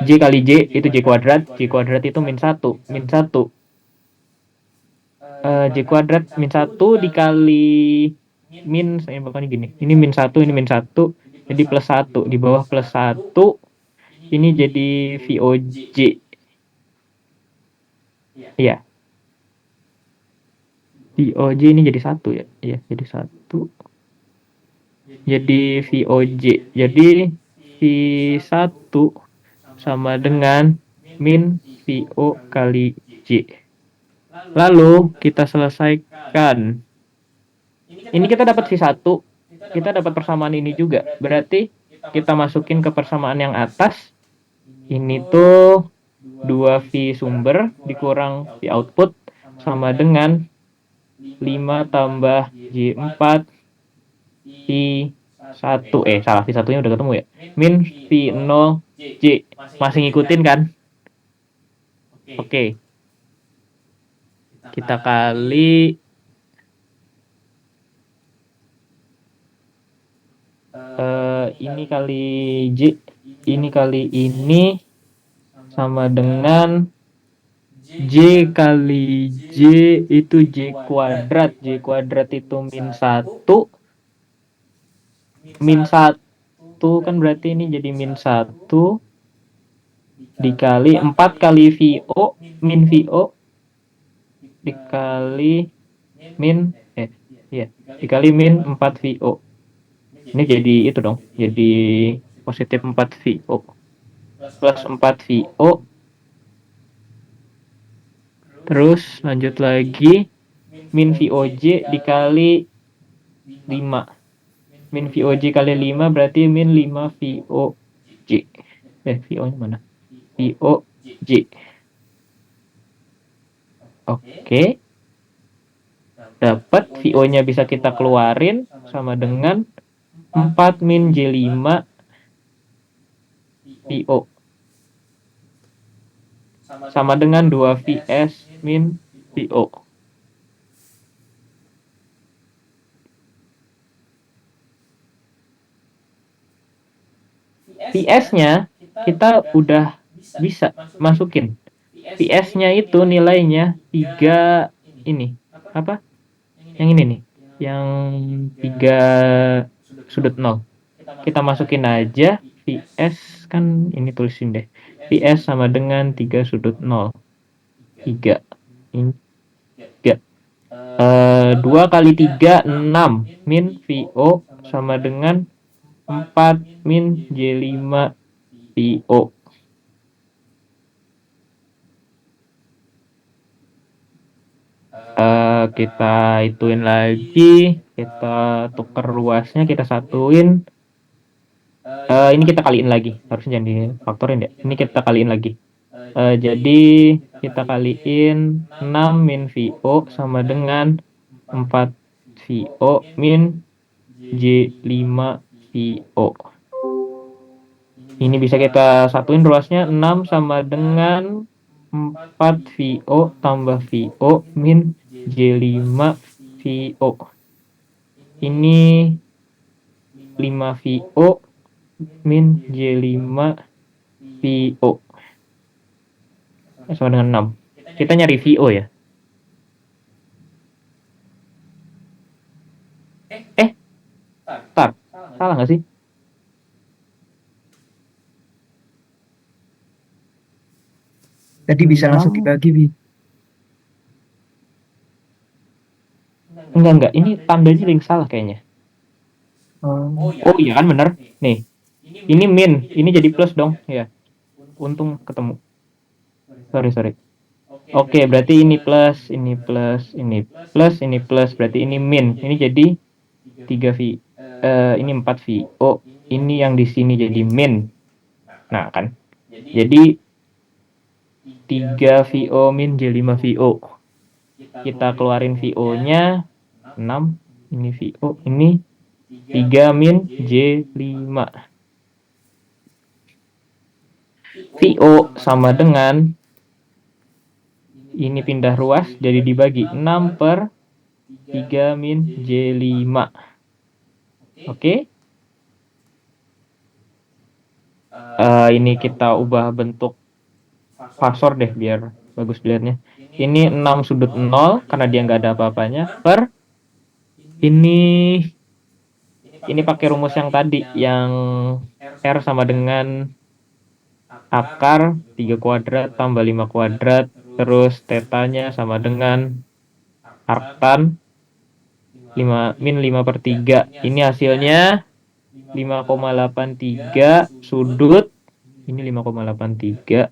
J kali J itu J kuadrat. J kuadrat itu min 1. J kuadrat min 1 dikali min, saya pokoknya gini. Ini min 1, ini min 1. Jadi plus 1. Di bawah plus 1. Ini jadi VOJ. Iya. VOJ ini jadi 1 ya. Iya, jadi 1. Jadi VOJ. Jadi V1 sama dengan min VO kali J. Lalu kita selesaikan. Ini kita dapat V1. Kita dapat persamaan ini juga. Berarti kita masukin ke persamaan yang atas. Ini tuh 2V sumber dikurang V output sama dengan 5 tambah J4 V1. Salah, V1-nya udah ketemu ya. Min V0 J. Masih ngikutin kan? Oke. Kita kali ini kali J. Ini kali ini sama dengan J kali J itu J kuadrat. J kuadrat itu min 1. Min 1 kan berarti ini jadi min 1 dikali 4 kali VO, min VO dikali min dikali min 4 VO. Ini jadi itu dong. Jadi positif 4 VO plus 4 VO. Terus lanjut lagi min VOJ dikali 5. Min VOJ kali 5 berarti min 5 VOJ. VO-nya mana? VOJ. Oke. Dapat VO-nya bisa kita keluarin sama dengan 4 min J5 VO. sama dengan 2 Vs min VO. Vs-nya kita udah bisa masukin. Vs-nya itu nilainya 3 ini. Apa? Yang ini nih. Yang 3 sudut 0. Kita masukin aja Vs, kan ini tulisin deh. Vs sama dengan 3 sudut 0. 3. Ini 3. 2 kali 3 6 min VO sama dengan 4 min J5 VO. Kita ituin lagi, kita tuker luasnya, kita satuin. Ini kita kaliin lagi, harusnya jangan difaktorin ya. Ini kita kaliin lagi. Jadi kita kaliin 6 min VO sama dengan 4 VO min J5 VO. Ini bisa kita satuin luasnya, 6 sama dengan 4 VO tambah VO min J5 VO. Ini 5 VO min J5 VO. Sama dengan 6. Kita nyari VO ya. Tar, salah nggak sih? Tadi bisa langsung dibagi, Bi. Enggak. Ini tandanya yang salah kayaknya. Oh iya kan bener. Nih, ini min, ini jadi plus dong. Ya, untung ketemu. Sorry. Oke, berarti ini plus, ini plus, ini plus, ini plus. Berarti ini min. Ini jadi 3 V. Ini 4 VO. Ini yang di sini jadi min. Nah kan. Jadi 3 VO min J5 VO. Kita keluarin VO-nya 6. Ini VO. Ini 3 min J5. VO sama dengan, ini pindah ruas jadi dibagi 6 per 3 min J5. Oke. Ini kita ubah bentuk fasor deh biar bagus dilihatnya. Ini 6 sudut 0 karena dia nggak ada apa-apanya per ini pakai rumus yang tadi yang R sama dengan akar 3 kuadrat tambah 5 kuadrat, terus tetanya sama dengan arctan 5 min 5 per 3. Ini hasilnya 5,83 sudut. Ini 5,83.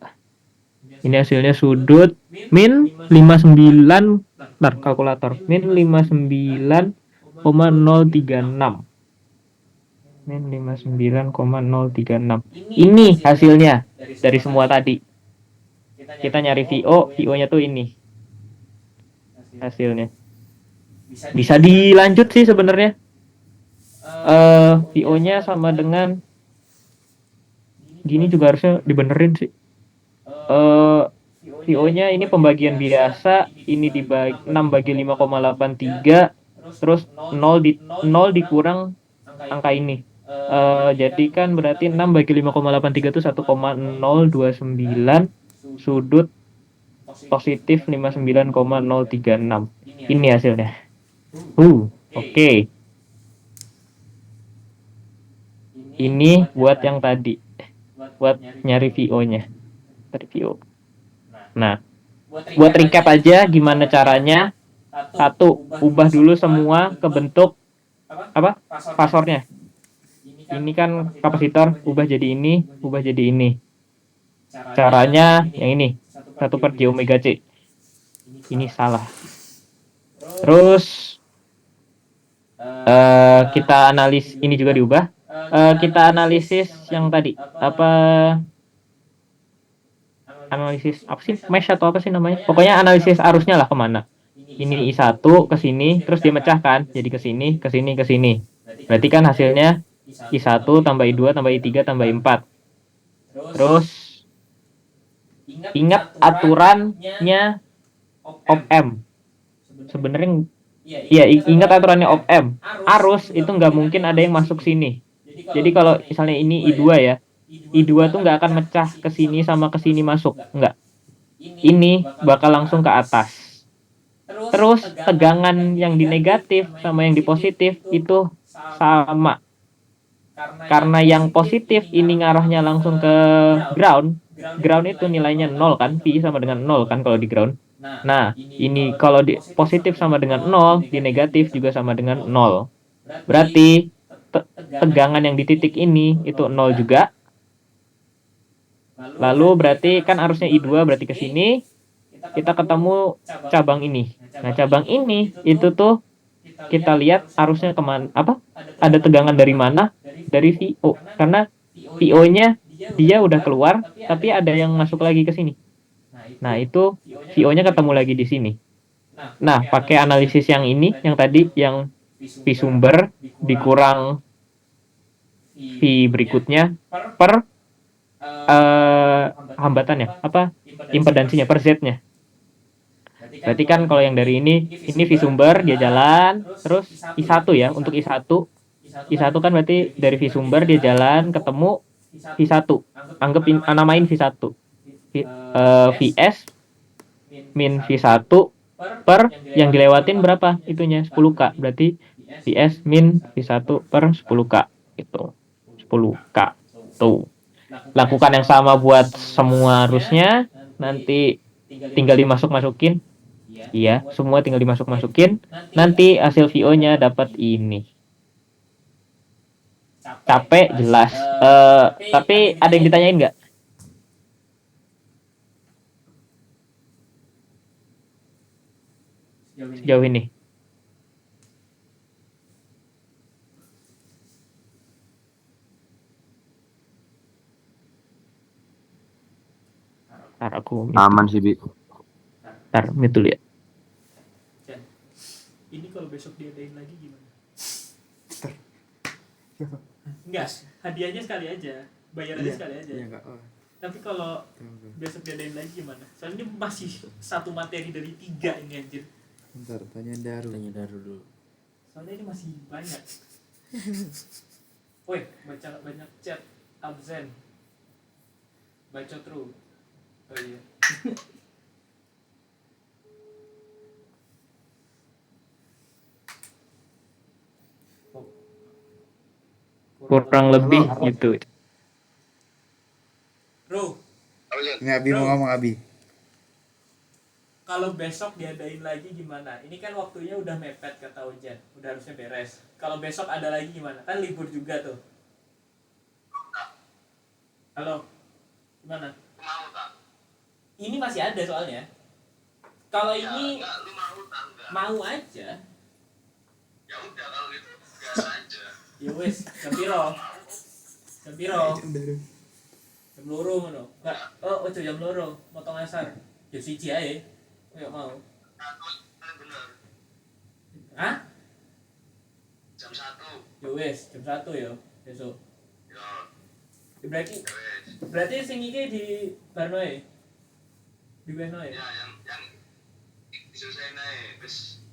Ini hasilnya sudut min 59. Bentar, kalkulator. Min 59,036. Min 59,036. Ini hasilnya dari semua tadi. Kita nyari VO, VO-nya tuh ini. Hasilnya. Bisa dilanjut sih sebenarnya. VO-nya sama dengan gini juga harusnya dibenerin sih. VO-nya ini pembagian biasa, ini dibagi 6 bagi 5,83, terus 0 dikurang angka ini. Jadi kan berarti 6 bagi 5,83 itu 1,029 sudut positif 59,036. Ini hasilnya. Oke. Ini buat yang tadi. Buat nyari VO-nya. Dari VO. Nah, buat recap aja gimana caranya. 1, ubah dulu semua ke bentuk apa? Fasornya. Ini kan kapasitor, ubah jadi ini, ubah jadi ini. Caranya yang ini, 1 per J omega C. Ini salah. Terus kita analisis, ini juga diubah. Kita analisis yang tadi, analisis apa sih, mesh atau apa sih namanya, pokoknya analisis arusnya lah kemana. Ini I1 ke sini, terus dia mecahkan jadi ke sini, ke sini, ke sini. Berarti kan hasilnya I1 tambah I2 tambah I3 tambah I4. Terus Ingat aturannya op M. Sebenarnya iya, ingat aturannya op M. Arus itu nggak mungkin ada yang masuk sini. Jadi kalau misalnya ini I2 ya, I2 tuh nggak akan mecah ke sini sama ke sini masuk, nggak. Ini bakal langsung ke atas. Terus tegangan yang di negatif sama yang di positif itu sama. Karena yang positif ini ngarahnya langsung ke ground. Ground itu nilainya 0 kan, Pi sama dengan 0 kan kalau di ground. Nah, ini kalau di positif sama dengan 0, di negatif juga sama dengan 0. Berarti tegangan yang di titik ini itu 0 juga. Lalu berarti kan arusnya I2 berarti ke sini, kita ketemu cabang ini. Nah, cabang ini itu tuh kita lihat arusnya kemana, ada tegangan dari mana? Dari VO. Karena VO-nya dia udah keluar, tapi ada yang masuk lagi ke sini. Nah, itu VO-nya ketemu lagi di sini. Nah, pakai analisis yang ini, yang tadi, yang V sumber dikurang V berikutnya per hambatannya, impedansinya, per Z-nya. Berarti kan kalau yang dari ini V sumber, dia jalan, terus I1 ya, untuk I1. I1 kan berarti dari V sumber, dia jalan, ketemu V1. Anggap namain V1. Vs min V1 per yang dilewatin berapa itunya 10K, berarti Vs min V1 per 10K itu 10K tuh. Lakukan yang sama buat semua arusnya, nanti tinggal dimasuk-masukin. Iya, semua tinggal dimasuk-masukin, nanti hasil VO-nya dapat ini. Capek jelas. Tapi ada yang ditanyain nggak? Sejauh ini. Ntar aku Aman sih, Bi. Ntar mute dulu ya. Ini kalau besok diadain lagi gimana? Enggak, hadiahnya sekali aja, bayarannya sekali aja. Iya, Kak. Oh, Tapi kalau besok diadain lagi gimana? Soalnya ini masih satu materi dari 3 ini anjir. bentar, tanya Daru dulu. Soalnya ini masih banyak. Woi, baca banyak chat absen. Baca terus. Oh iya. Kurang lebih gitu. Bro, Nggak, Abi mau ngomong, Abi. kalau besok diadain lagi gimana? Ini kan waktunya udah mepet kata Ujan, udah harusnya beres. Kalau besok ada lagi gimana? Kan libur juga tuh. Halo, gimana? Mau tak? Ini masih ada soalnya. Kalau ini Enggak, lu mau tak? Enggak. mau aja, Ya udah kalau gitu biasa aja. ya wes, jam piro? Jam piro? Jam loro ngono. Enggak, oh ojo jam loro, motong asar. Jam 1 ae. Ayo mau. Aku bener. Hah? Jam 1. Ya wes, jam 1 ya besok. Ya, Berarti wes. sing iki di Barno ae. Di Barno ae. Ya yang diselesaiin aja. Terus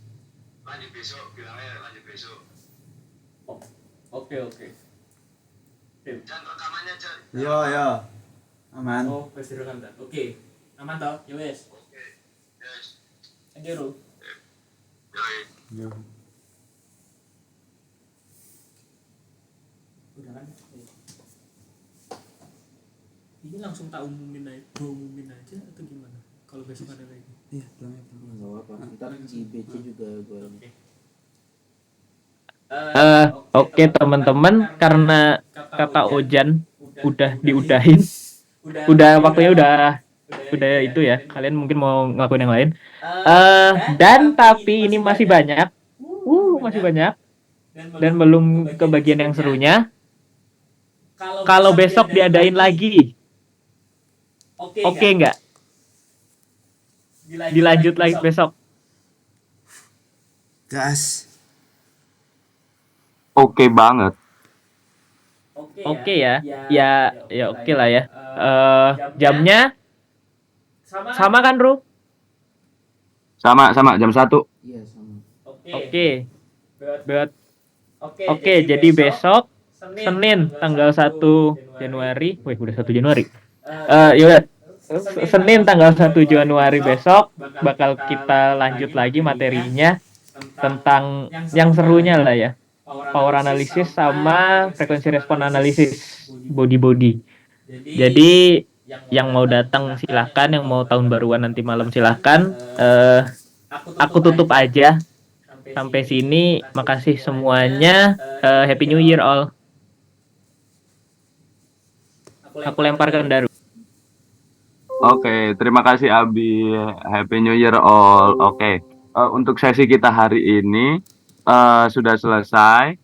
lanjut besok, bilangnya lanjut besok. Oke. Jangan rekamannya aja. Ya. Aman. Oh, wes direkam dah. Oke. Aman toh? Ya wes. Oke. Yes. Anjir. Yoi. Udah kan? Ini langsung tak umumin aja atau gimana? Kalau besok ada lagi. Iya, bilangnya. Nggak apa-apa, ntar di BC juga gue Oke teman-teman, karena kata Ojan udah diudahin, udah waktunya udah itu ya. Kalian mungkin mau ngelakuin yang lain. Dan tapi ini masih banyak, masih banyak, dan belum ke bagian yang serunya. Kalau besok diadain lagi, oke nggak? Dilanjut lagi besok. Gas. Oke banget. Oke ya, ya oke lah ya. Jamnya Sama kan, Ru? Sama jam 1. Iya sama. Oke. Oke, jadi besok Senin tanggal 1 Januari. Wih, udah 1 Januari. Yaudah. Senin tanggal 1 Januari besok bakal kita lanjut lagi materinya tentang yang serunya lah ya. Power analysis sama frekuensi respon analisis body. Jadi yang mau datang silahkan, yang mau tahun baruan nanti malam silahkan. Aku tutup aja sampai sini. Makasih semuanya. Happy New Year all. Aku lempar ke Daru. Oke, terima kasih Abi. Happy New Year all. Oke. Untuk sesi kita hari ini sudah selesai.